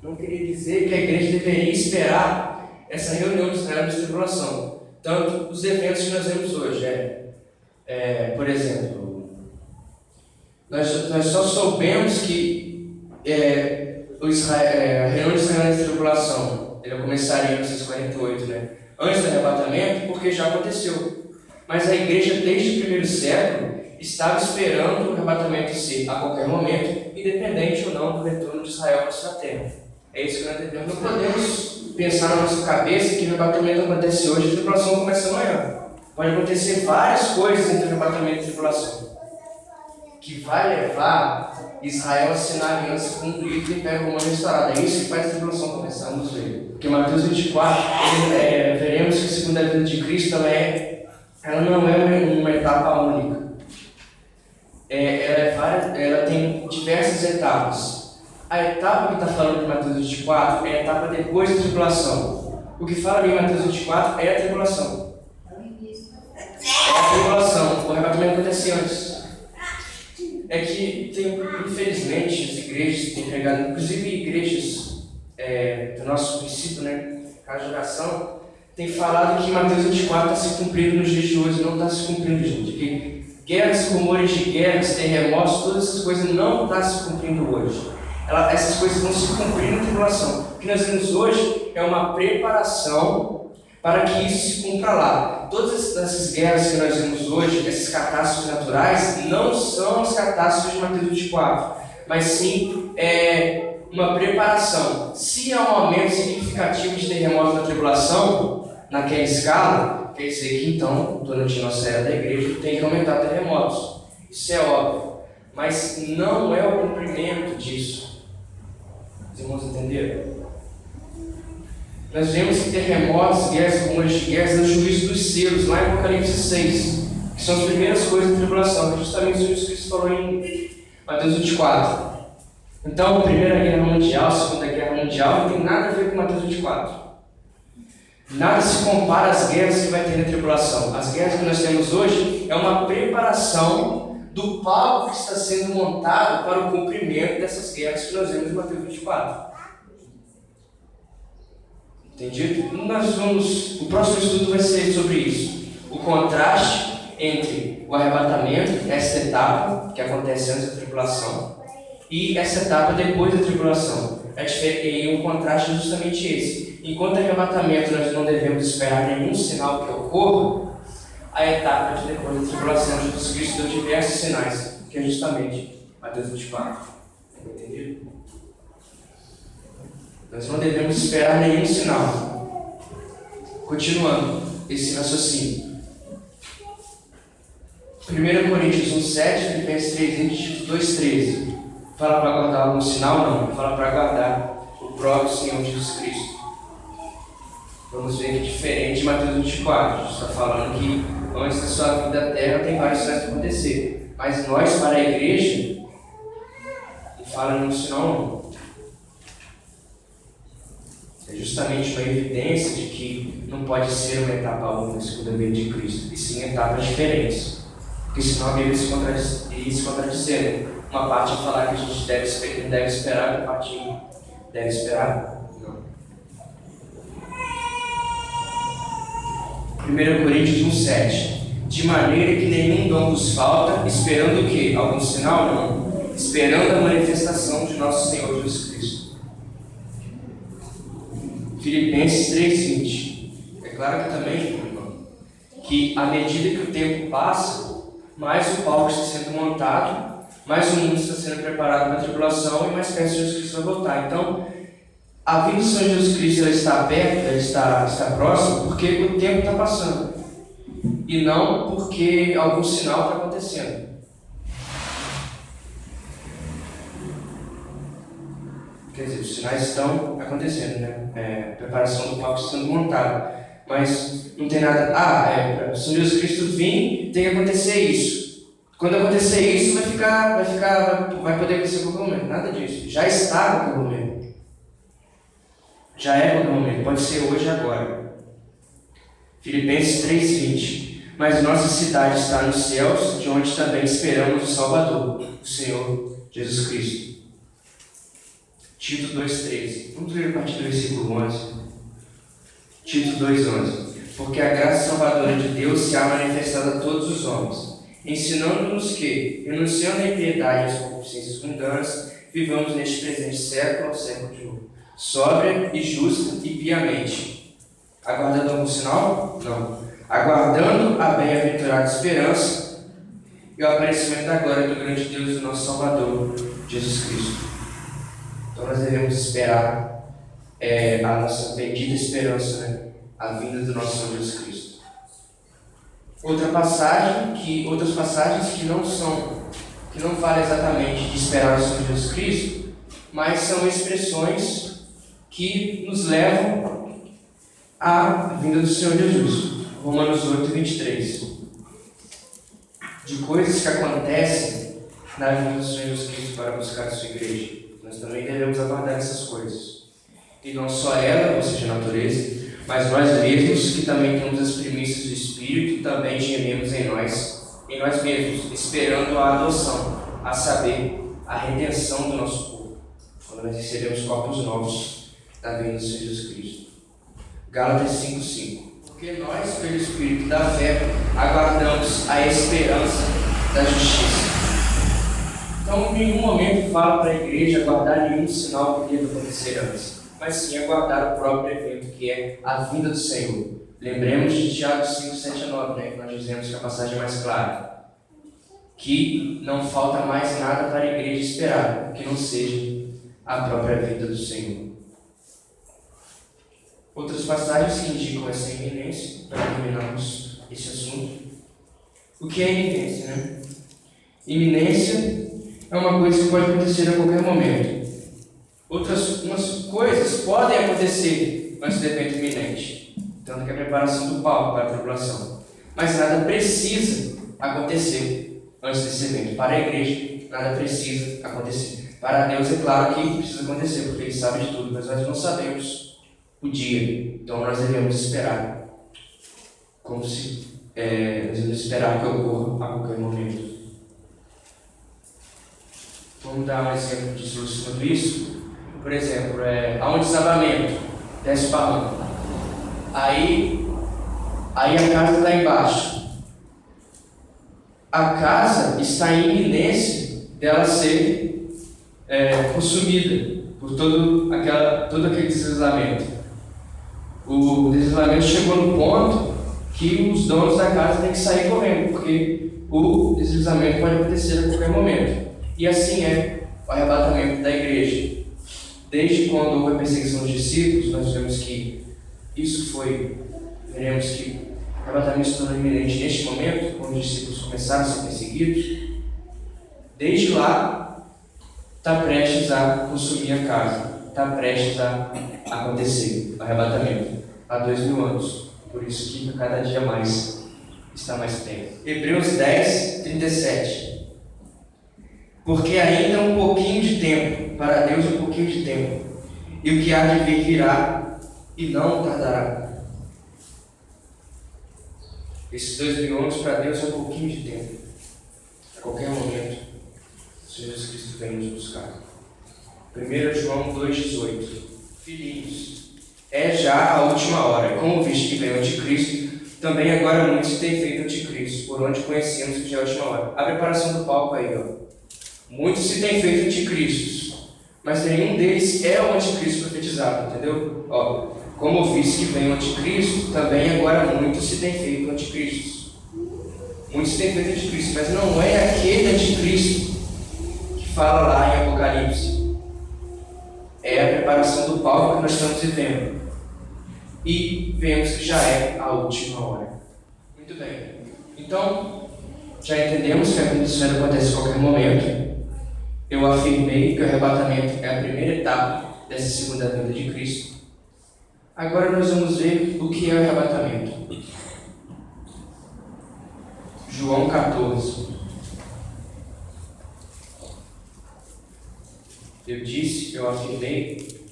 não queria dizer que a igreja deveria esperar essa reunião de Israel de tribulação. Tanto os eventos que nós vemos hoje. Por exemplo, nós só soubemos que a reunião de Israel de tribulação ele começaria em 1948, né? Antes do arrebatamento, porque já aconteceu. Mas a igreja, desde o primeiro século, estava esperando o arrebatamento ser a qualquer momento, independente ou não do retorno de Israel para sua terra. É isso que nós devemos. Não podemos pensar na nossa cabeça que o arrebatamento acontece hoje e a tribulação começa amanhã. Pode acontecer várias coisas entre o arrebatamento e a tribulação, que vai levar Israel a assinar aliança com o líder do Império Romano restaurado. É isso que faz a tribulação começar, vamos ver. Porque Mateus 24, veremos que a segunda vinda de Cristo ela não é uma etapa única. Ela tem diversas etapas. A etapa que está falando de Mateus 24 é a etapa depois da tribulação. O que fala em Mateus 24 é a tribulação. É a tribulação. O arrebatamento acontece antes. É que infelizmente, as igrejas têm pregado, inclusive igrejas do nosso princípio, né, a geração, tem falado que Mateus 24 está se cumprindo nos dias de hoje, não está se cumprindo, gente. Que guerras, rumores de guerras, terremotos, todas essas coisas não estão se cumprindo hoje. Essas coisas vão se cumprir na tribulação. O que nós vemos hoje é uma preparação para que isso se cumpra lá. Todas essas guerras que nós vemos hoje, essas catástrofes naturais, não são as catástrofes de Mateus 24, mas sim uma preparação. Se há um aumento significativo de terremotos na tribulação, naquela escala, quer dizer que então, durante a nossa era da igreja, tem que aumentar terremotos. Isso é óbvio. Mas não é o cumprimento disso. Os irmãos entenderam? Nós vemos que terremotos, guerras, rumores de guerras, é o juízo dos selos, lá em Apocalipse 6, que são as primeiras coisas da tribulação, que justamente o Jesus Cristo falou em Mateus 24. Então, a Primeira Guerra Mundial, a Segunda Guerra Mundial, não tem nada a ver com Mateus 24. Nada se compara às guerras que vai ter na tribulação. As guerras que nós temos hoje é uma preparação do palco que está sendo montado para o cumprimento dessas guerras que nós vemos em Mateus 24. Entendido? O próximo estudo vai ser sobre isso. O contraste entre o arrebatamento, essa etapa que acontece antes da tribulação, e essa etapa depois da tribulação. E o contraste é justamente esse. Enquanto arrebatamento nós não devemos esperar nenhum sinal que ocorra, a etapa de depois da tribulação, Jesus Cristo deu diversos sinais, que é justamente Mateus 24. Entendido? Nós não devemos esperar nenhum sinal. Continuando esse raciocínio. 1 Coríntios 1,7, Filipenses 3,20, 2,13. Fala para aguardar algum sinal? Não. Fala para aguardar o próprio Senhor Jesus Cristo. Vamos ver que é diferente de Mateus 24. Está falando que antes da sua vida na terra tem vários sinais para acontecer. Mas nós, para a igreja, não fala nenhum sinal não. É justamente uma evidência de que não pode ser uma etapa única a segunda vinda de Cristo, e sim etapas diferentes. Porque senão a Bíblia iria se contradizer. Uma parte falar que a gente deve esperar, outra parte deve esperar. Não. 1 Coríntios 1,7. de maneira que nenhum dom vos falta, esperando o quê? Algum sinal? Não. Esperando a manifestação de nosso Senhor Jesus Cristo. Filipenses 3:20. É claro que também, irmão, que à medida que o tempo passa, mais o palco está sendo montado, mais o mundo está sendo preparado para a tribulação e mais perto de Jesus Cristo vai voltar. Então, a vinda do Senhor Jesus Cristo ela está perto, ela está próxima, porque o tempo está passando. E não porque algum sinal está acontecendo. Quer dizer, os sinais estão acontecendo, né? A preparação do palco está sendo montada. Mas não tem nada. Para o Senhor Jesus Cristo vir, tem que acontecer isso. Quando acontecer isso, vai poder acontecer a qualquer momento. Nada disso. Já está a qualquer momento. Já é a qualquer momento. Pode ser hoje e agora. Filipenses 3:20. Mas nossa cidade está nos céus, de onde também esperamos o Salvador, o Senhor Jesus Cristo. Tito 2:13. Vamos ler a partir do versículo 11. Tito 2:11. Porque a graça salvadora de Deus se há manifestado a todos os homens, ensinando-nos que, renunciando à impiedade e às concupiscências mundanas, vivamos neste presente século ao século de novo, sóbria e justa e piamente. Aguardando algum sinal? Não. Aguardando a bem-aventurada esperança e o aparecimento da glória do grande Deus e do nosso Salvador, Jesus Cristo. Então nós devemos esperar a nossa bendita esperança, né? A vinda do nosso Senhor Jesus Cristo. Outras passagens que não falam exatamente de esperar o Senhor Jesus Cristo, mas são expressões que nos levam à vinda do Senhor Jesus. Romanos 8:23. De coisas que acontecem na vinda do Senhor Jesus Cristo para buscar a sua igreja. Nós também devemos aguardar essas coisas. E não só ela, ou seja, a natureza, mas nós mesmos, que também temos as primícias do Espírito, também gememos em nós mesmos, esperando a adoção, a saber, a redenção do nosso corpo, quando nós recebemos corpos novos da vinda do Senhor Jesus Cristo. Gálatas 5:5. Porque nós, pelo Espírito da fé, aguardamos a esperança da justiça. Então, em nenhum momento fala para a igreja aguardar nenhum sinal que deva acontecer antes, mas sim aguardar o próprio evento, que é a vinda do Senhor. Lembremos de Tiago 5:7-9, né, que nós dizemos que a passagem é mais clara, que não falta mais nada para a igreja esperar, que não seja a própria vinda do Senhor. Outras passagens que indicam essa iminência, para terminarmos esse assunto. O que é iminência, né? Iminência é uma coisa que pode acontecer a qualquer momento. Umas coisas podem acontecer antes do evento iminente, tanto que a preparação do palco para a tribulação. Mas nada precisa acontecer antes desse evento. Para a igreja, nada precisa acontecer. Para Deus, é claro que precisa acontecer, porque Ele sabe de tudo, mas nós não sabemos o dia. Então nós devemos esperar, nós devemos esperar que ocorra a qualquer momento. Vamos dar um exemplo de solução sobre isso. Por exemplo, há um desabamento, desce o barranco. Aí a casa está embaixo. A casa está em iminência dela ser consumida por todo aquele deslizamento. O deslizamento chegou no ponto que os donos da casa têm que sair correndo, porque o deslizamento pode acontecer a qualquer momento. E assim é o arrebatamento da igreja. Desde quando houve a perseguição dos discípulos, nós vemos que veremos que o arrebatamento se tornou iminente neste momento, quando os discípulos começaram a ser perseguidos. Desde lá, está prestes a consumir a casa, está prestes a acontecer o arrebatamento. Há 2000 anos, por isso que cada dia mais está mais perto. Hebreus 10:37. Porque ainda um pouquinho de tempo, para Deus um pouquinho de tempo, e o que há de vir virá, e não tardará. Esses 2000 anos para Deus é um pouquinho de tempo. A qualquer momento, o Senhor Jesus Cristo vem nos buscar. 1 João 2,18. Filhinhos, é já a última hora. Como viste que veio o anticristo, também agora muito se tem feito anticristo, por onde conhecemos que já é a última hora. A preparação do palco aí, ó. Muito se tem feito anticristos, mas nenhum deles é o anticristo profetizado, entendeu? Ó, como ouviste que vem o anticristo, também agora muito se tem feito anticristos. Muito se tem feito anticristo, mas não é aquele anticristo que fala lá em Apocalipse. É a preparação do palco que nós estamos vivendo. E vemos que já é a última hora. Muito bem. Então, já entendemos que a vinda do Senhor acontece a qualquer momento. Eu afirmei que o arrebatamento é a primeira etapa dessa segunda vinda de Cristo. Agora nós vamos ver o que é o arrebatamento. João 14. Eu afirmei,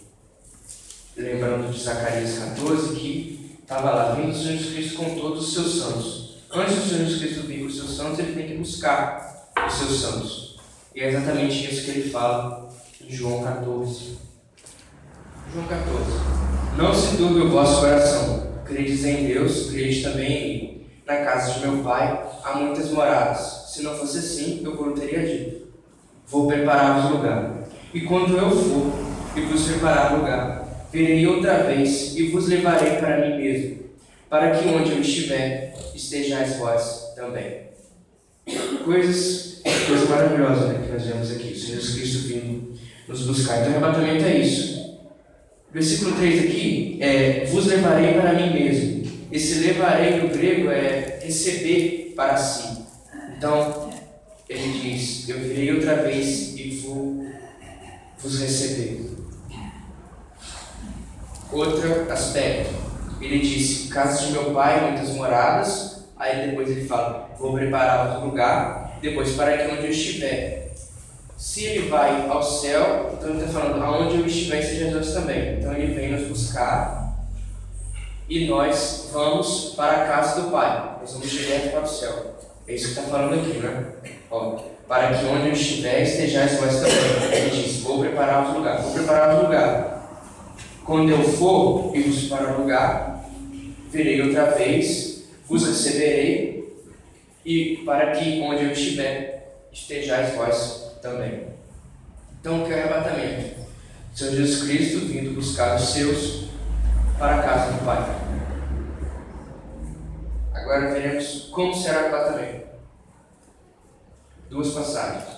lembrando de Zacarias 14, que estava lá, vindo o Senhor Jesus Cristo com todos os seus santos. Antes do Senhor Jesus Cristo vir com os seus santos, ele tem que buscar os seus santos. E é exatamente isso que ele fala em João 14. João 14. Não se turbe o vosso coração. Credes em Deus, credes também em mim. Na casa de meu Pai há muitas moradas. Se não fosse assim, eu vos teria dito. Vou preparar-vos lugar. E quando eu for e vos preparar lugar, virei outra vez e vos levarei para mim mesmo, para que onde eu estiver, estejais vós também. Coisa maravilhosa, né, que nós vemos aqui. O Senhor Jesus Cristo vindo nos buscar. Então, o arrebatamento é isso. Versículo 3 aqui é: vos levarei para mim mesmo. Esse levarei no grego é receber para si. Então, ele diz: eu virei outra vez e vos receber. Outro aspecto, ele disse: casa de meu pai, muitas moradas. Aí depois ele fala: vou preparar outro lugar. Depois, para que onde eu estiver. Se ele vai ao céu, então ele está falando: aonde eu estiver, seja Jesus também. Então ele vem nos buscar e nós vamos para a casa do Pai. Nós vamos direto para o céu. É isso que está falando aqui, né? Ó, para que onde eu estiver, estejais vós também. Ele diz: vou preparar outro lugar. Vou preparar outro lugar. Quando eu for e vos para o lugar, virei outra vez, vos receberei, e para que onde eu estiver, estejais vós também. Então, o que é o arrebatamento? O Senhor Jesus Cristo vindo buscar os seus para a casa do Pai. Agora veremos como será o arrebatamento. Duas passagens.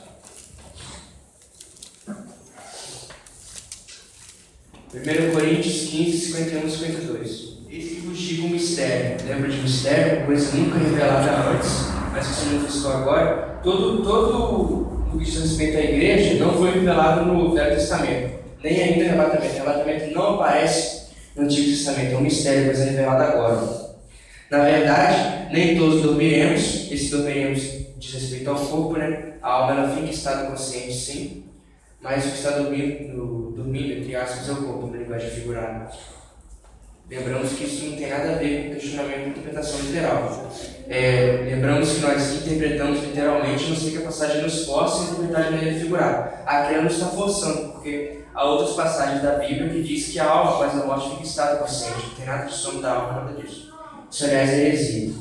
1 Coríntios 15, 51 e 52. Eis que vos digo um mistério. Lembra de mistério? Uma coisa nunca revelada antes, mas que se manifestou agora. Todo o que diz respeito à igreja não foi revelado no Velho Testamento, nem ainda o arrebatamento. O arrebatamento não aparece no Antigo Testamento, é um mistério, mas é revelado agora. Na verdade, nem todos dormiremos. Esse dormiremos diz respeito ao corpo, né? A alma ela fica em estado consciente, sim, mas o que está dormindo, entre aspas, é o corpo, na linguagem figurada. Lembramos que isso não tem nada a ver com questionamento de interpretação literal. Lembramos que nós interpretamos literalmente, não sei que a passagem nos força a interpretar de maneira figurada. Aqui ela não está forçando, porque há outras passagens da Bíblia que diz que a alma após a morte fica em estado consciente. Não tem nada de sono da alma, nada disso. Isso, aliás, é heresia.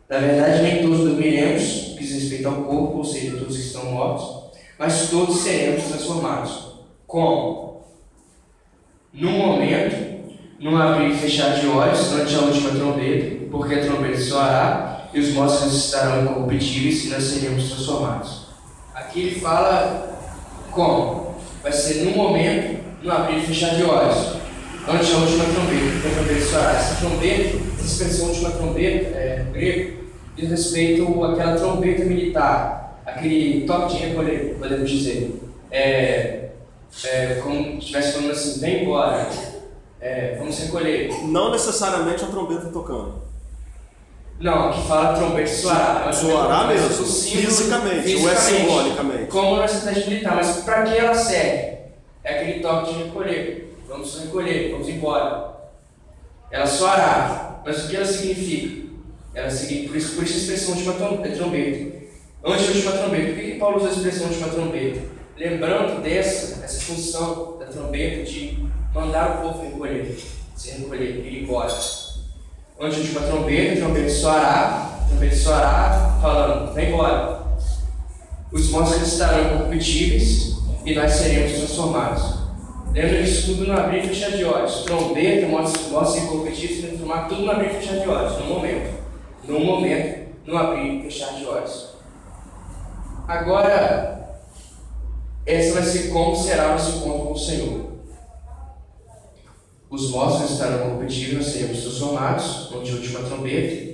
Na verdade, nem todos dormiremos, diz respeito ao corpo, ou seja, todos que estão mortos, mas todos seremos transformados. Como? Num momento, num abrir e fechar de olhos, durante a última trombeta, porque a trombeta soará e os mortos ressuscitarão incorruptíveis e nós seremos transformados. Aqui ele fala como? Vai ser num momento, num abrir e fechar de olhos, antes da última trombeta, porque a trombeta soará. Essa trombeta, essa expressão última trombeta, no grego, diz respeito àquela trombeta militar, aquele toque de recolher, podemos dizer. Como se estivesse falando assim: vem embora, vamos recolher. Não necessariamente a trombeta tocando. Não, aqui fala trombeta soará. Soará mesmo, fisicamente, ou é simbolicamente. Como na cidade militar, mas para que ela serve? É aquele toque de recolher. Vamos recolher, vamos embora. Ela soará, mas o que ela significa? Ela significa, por isso a expressão última trombeta. Antes da última trombeta, por que Paulo usa a expressão última trombeta? Lembrando essa função da trombeta de mandar o povo recolher, se recolher, ir embora. Onde a última trombeta, a trombeta soará, falando, vem embora. Os mortos estarão incorruptíveis e nós seremos transformados. Lembra disso tudo no abrir e fechar de olhos. Trombeta, mortos incorruptíveis, transformar tudo no abrir e fechar de olhos, no momento, no abrir e fechar de olhos. Agora, essa vai ser como será o nosso encontro com o Senhor. Os mortos estarão incorruptíveis, nós seremos transformados, onde a última trombeta,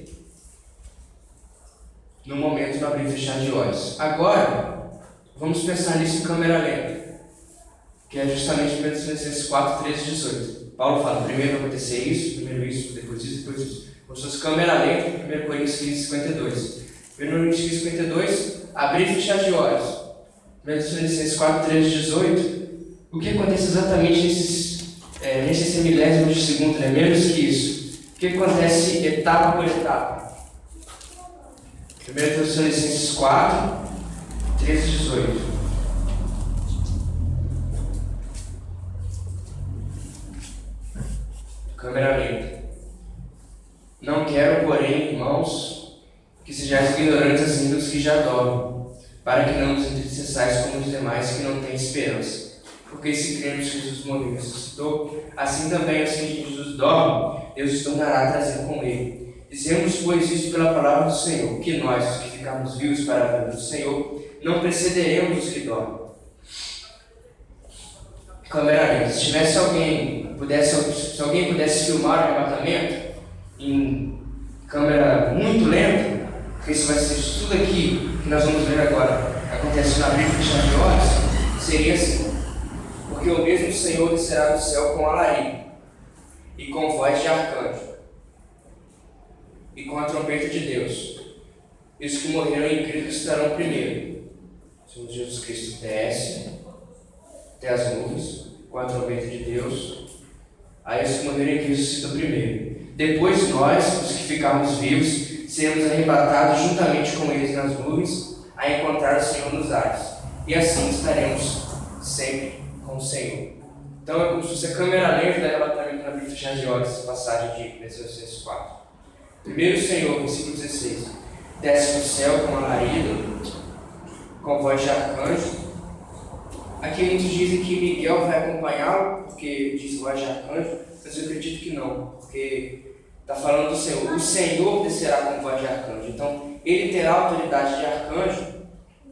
no momento do abrir e fechar de olhos. Agora, vamos pensar nisso em câmera lenta, que é justamente 1 Tessalonicenses 4, 13 e 18. Paulo fala, primeiro vai acontecer isso, primeiro isso, depois isso, depois isso. Como se fosse câmera lenta, 1 Coríntios 15, 52. 1 Coríntios 15, 52, abrir e fechar de olhos. 1 Tessalonicenses 4, 13 e 18. O que acontece exatamente nesses milésimos de segundo, né? Menos que isso. O que acontece etapa por etapa? 1 Tessalonicenses 4, 13 e 18. Câmera lenta. Não quero, porém, irmãos, que sejais ignorantes assim dos que já dormem, para que não nos entristeçais como os demais que não têm esperança. Porque se cremos que Jesus morreu e ressuscitou, assim também assim que Jesus dorme, Deus os tornará a trazer com ele. Dizemos, pois, isso pela palavra do Senhor, que nós, os que ficarmos vivos para a vida do Senhor, não precederemos os que dormem. Câmera lenta. Se alguém pudesse filmar o arrebatamento em câmera muito lenta, porque isso vai ser tudo aqui que nós vamos ver agora, acontece na abrir e fechar de olhos, seria assim. Porque o mesmo Senhor descerá do céu com alarido, e com voz de arcanjo, e com a trombeta de Deus. E os que morreram em Cristo estarão primeiro. O Senhor Jesus Cristo desce até as nuvens, com a trombeta de Deus. Aí os que morreram em Cristo ressuscitam primeiro. Depois nós, os que ficarmos vivos, seremos arrebatados juntamente com eles nas nuvens, a encontrar o Senhor nos ares. E assim estaremos sempre com o Senhor. Então é como se fosse a câmera lenta do arrebatamento na Bíblia fechar de olhos, essa passagem de Tessalonicenses 4. Primeiro o Senhor, versículo 16, desce do céu com alarido, com voz de arcanjo. Aqui muitos dizem que Miguel vai acompanhá-lo, porque diz voz de arcanjo, mas eu acredito que não, porque está falando do Senhor. O Senhor descerá com voz de arcanjo. Então, ele terá a autoridade de arcanjo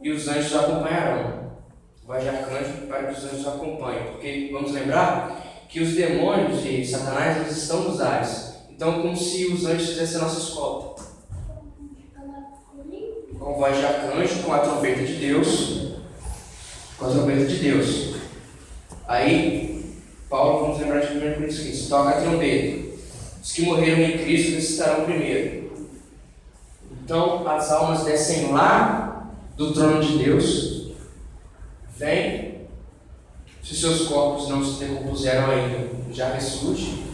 e os anjos o acompanharão. Voz de arcanjo para que os anjos o acompanhem. Porque, vamos lembrar, que os demônios e Satanás eles estão nos ares. Então, como se os anjos fizessem a nossa escolta. Com voz de arcanjo, com a trombeta de Deus. Com a trombeta de Deus. Aí, Paulo, vamos lembrar de 1 Coríntios 15, toca a trombeta. Os que morreram em Cristo ressuscitarão primeiro. Então, as almas descem lá do trono de Deus, vêm, se seus corpos não se decompuseram ainda, já ressurgem.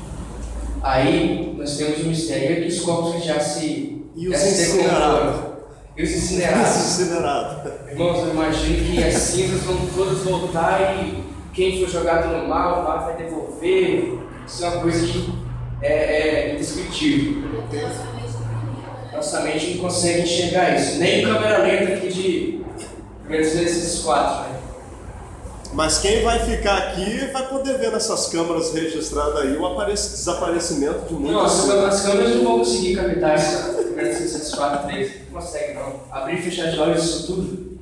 Aí, nós temos um mistério, e os corpos que já se decompuseram. E os incinerados. Irmãos, eu imagino que as cinzas vão todas voltar e quem foi jogado no mar, o mar vai devolver. Isso é uma coisa que é indescritível. Nossa mente não consegue enxergar isso. Nem em câmera lenta aqui de 1 Tessalonicenses 4. Né? Mas quem vai ficar aqui vai poder ver nessas câmeras registradas aí o desaparecimento de muitas coisas. Não, as câmeras não vão conseguir captar essa 1 Tessalonicenses 4, 13. Não consegue não. Abrir e fechar de olhos isso tudo.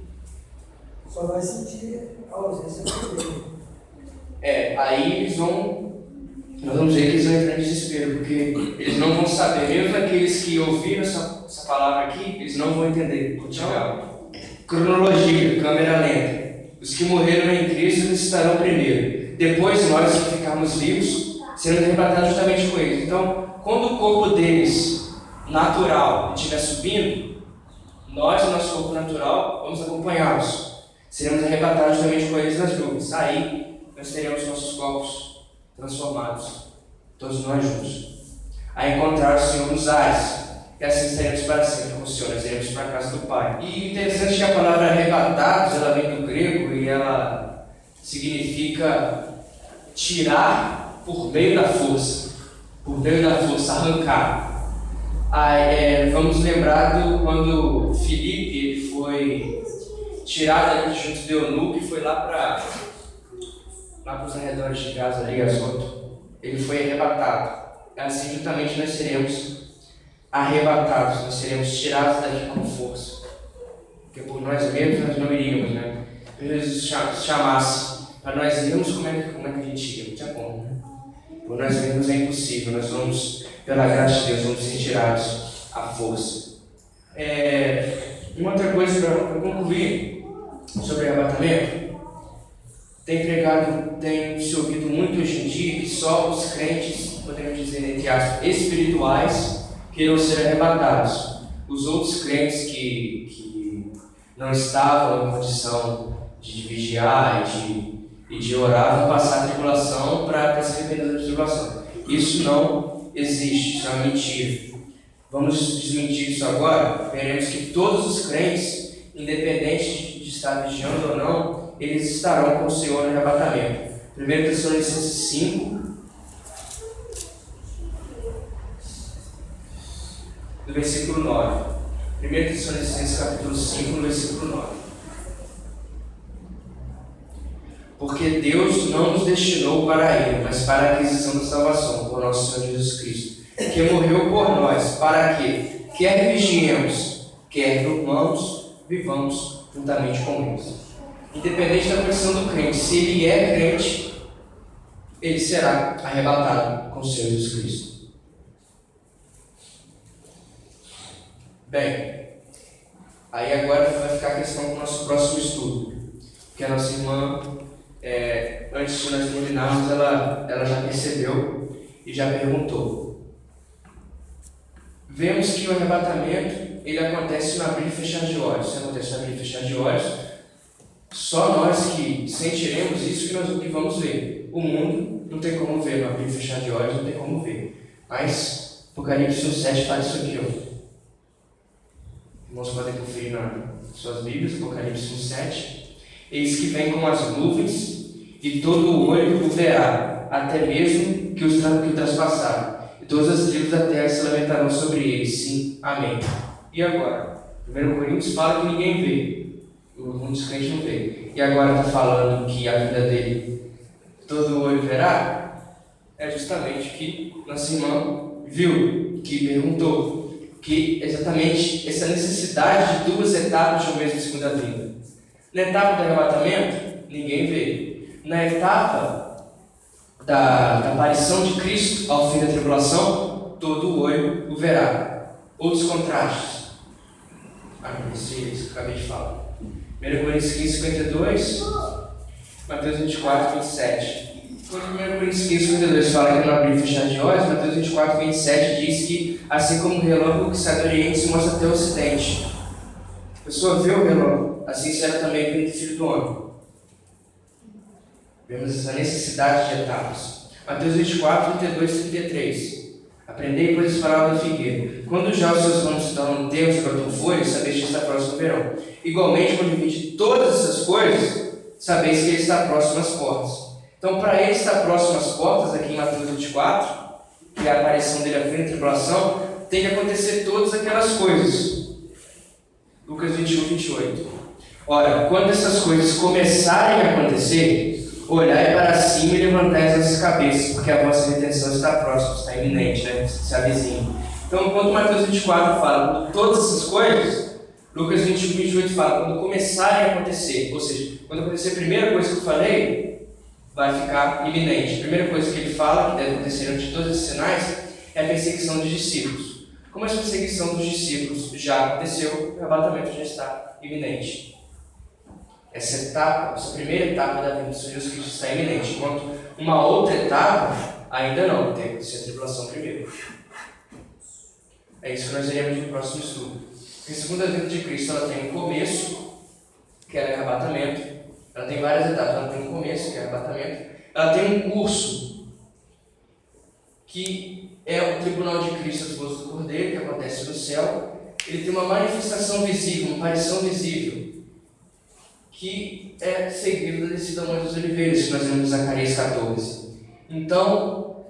Só vai sentir a ausência do Deus. Aí eles vão. Nós vamos ver que eles vão entrar em desespero, porque eles não vão saber, mesmo aqueles que ouviram essa palavra aqui, eles não vão entender. Então, cronologia, câmera lenta. Os que morreram em Cristo estarão primeiro. Depois nós que ficarmos vivos, seremos arrebatados justamente com eles. Então, quando o corpo deles, natural, estiver subindo, nós, o nosso corpo natural, vamos acompanhá-los. Seremos arrebatados justamente com eles nas nuvens. Aí, nós teremos nossos corpos transformados, todos nós juntos, a encontrar o Senhor nos ares, e assim estaremos para sempre com o Senhor, nós iremos para a casa do Pai. E interessante que a palavra arrebatados, ela vem do grego e ela significa tirar por meio da força, arrancar. Vamos lembrar quando Filipe ele foi tirado ali junto de Eunuco e foi lá para os arredores de Gaza, ali, Azoto. Ele foi arrebatado. Assim, juntamente nós seremos arrebatados, nós seremos tirados daqui com força. Porque por nós mesmos nós não iríamos, né? Se Jesus chamasse para nós irmos, como é que a gente ia? Não tinha como, né? Por nós mesmos é impossível, nós vamos, pela graça de Deus, vamos ser tirados à força. Uma outra coisa para concluir sobre arrebatamento, tem se ouvido muito hoje em dia que só os crentes, podemos dizer entre aspas, espirituais, queiram ser arrebatados. Os outros crentes que não estavam em condição de vigiar e de orar vão passar a tribulação para se arrepender da tribulação. Isso não existe, isso é uma mentira. Vamos desmentir isso agora. Veremos que todos os crentes, independente de estar vigiando ou não, eles estarão com o Senhor no arrebatamento. 1 Tessalonicenses 5, do versículo 9. 1 Tessalonicenses capítulo 5, no versículo 9. Porque Deus não nos destinou para Ele, mas para a aquisição da salvação, por nosso Senhor Jesus Cristo, que morreu por nós, para que, quer vigiemos, quer dormamos, vivamos juntamente com eles. Independente da condição do crente, se ele é crente, ele será arrebatado com o Senhor Jesus Cristo. Bem, aí agora vai ficar a questão do nosso próximo estudo, que a nossa irmã, antes de nós terminarmos, ela já percebeu e já perguntou. Vemos que o arrebatamento ele acontece no abrir e fechar de olhos. Se acontece no abrir e fechar de olhos, só nós que sentiremos isso que vamos ver. O mundo não tem como ver, no abrir e fechar de olhos não tem como ver. Mas Apocalipse 1:7 fala isso aqui, ó. Irmãos podem conferir nas suas Bíblias, Apocalipse 1:7. Eis que vem com as nuvens, e todo o olho o verá, até mesmo que o traspassaram. E todas as tribos da terra se lamentarão sobre ele. Sim, amém. E agora? 1 Coríntios fala que ninguém vê. Muitos crentes não vê. E agora está falando que a vida dele, todo o olho verá? É justamente o que nossa irmã viu, que perguntou. Que exatamente essa necessidade de duas etapas de uma mesma segunda vinda. Na etapa do arrebatamento, ninguém vê. Na etapa da aparição de Cristo ao fim da tribulação, todo o olho o verá. Outros contrastes. Isso que eu acabei de falar. 1 Coríntios 15, 52, Mateus 24, 27. Quando 1 Coríntios 15, 52 fala que não abrir e fechar de olhos, Mateus 24, 27 diz que assim como o relâmpago que sai do Oriente se mostra até o Ocidente. A pessoa vê o relâmpago, assim será também o Filho do Homem. Vemos essa necessidade de etapas. Mateus 24, 32 e 33. Aprendei, pois, as palavras da figueira. Quando já os seus ramos estão termos e brotam folhas, sabeis que está próximo o verão. Igualmente, quando vide todas essas coisas, sabeis que ele está próximo às portas. Então, para ele estar próximo às portas, aqui em Mateus 24, que é a aparição dele à frente da tribulação, tem que acontecer todas aquelas coisas. Lucas 21, 28. Ora, quando essas coisas começarem a acontecer, olhai para cima e levantai as vossas cabeças, porque a vossa redenção está próxima, está iminente, né? Se avizinha. Então, quando Mateus 24 fala quando todas essas coisas, Lucas 21, 28 fala quando começarem a acontecer. Ou seja, quando acontecer a primeira coisa que eu falei, vai ficar iminente. A primeira coisa que ele fala, que deve acontecer antes de todos esses sinais, é a perseguição dos discípulos. Como a perseguição dos discípulos já aconteceu, o arrebatamento já está iminente. Essa etapa, essa primeira etapa da vinda do Senhor Jesus Cristo está iminente, enquanto uma outra etapa ainda não, tem que ser a tribulação primeiro. É isso que nós veremos no próximo estudo. A segunda vinda de Cristo ela tem um começo, que é o arrebatamento. Ela tem várias etapas. Ela tem um começo, que é o arrebatamento. Ela tem um curso, que é o tribunal de Cristo, a esposa do Cordeiro, que acontece no céu. Ele tem uma manifestação visível, uma aparição visível, que é seguido da descida ao Monte das Oliveiras, que nós vemos em Zacarias 14. Então,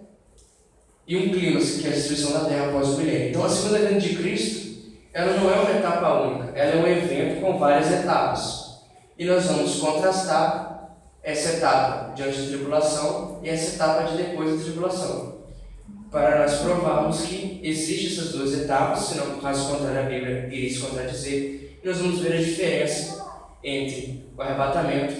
e um clímax, que é a destruição da terra após o milênio. Então a segunda vinda de Cristo, ela não é uma etapa única, ela é um evento com várias etapas. E nós vamos contrastar essa etapa de antes da tribulação e essa etapa de depois da tribulação, para nós provarmos que existem essas duas etapas, senão, caso contrário, a Bíblia iria se contradizer, e nós vamos ver a diferença entre o arrebatamento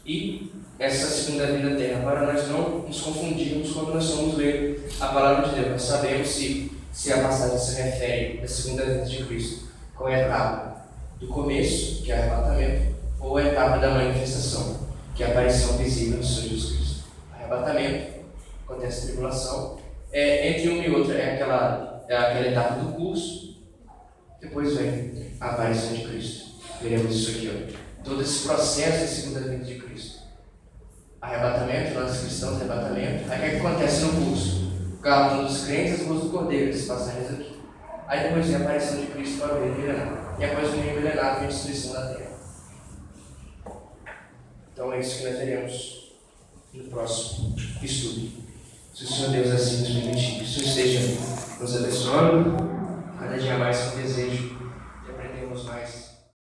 e essa segunda vinda da terra, para nós não nos confundirmos quando nós vamos ler a palavra de Deus. Nós sabemos se a passagem se refere à segunda vinda de Cristo com a etapa do começo, que é o arrebatamento, ou a etapa da manifestação, que é a aparição visível do Senhor Jesus Cristo. Arrebatamento, acontece a tribulação, entre uma e outra é aquela etapa do curso, depois vem a aparição de Cristo. Veremos isso aqui, ó. Todo esse processo da segunda vinda de Cristo. Arrebatamento, nós cristãos, arrebatamento. Aí o que acontece no curso? O galardão dos crentes, as boas do cordeiro, essas passagens aqui. Aí depois vem a aparição de Cristo para o reino milenar. E após o reino milenar vem a destruição da terra. Então é isso que nós veremos no próximo estudo. Se o Senhor Deus assim nos permitir, que isso esteja nos abençoando, cada dia mais com o desejo de aprendermos mais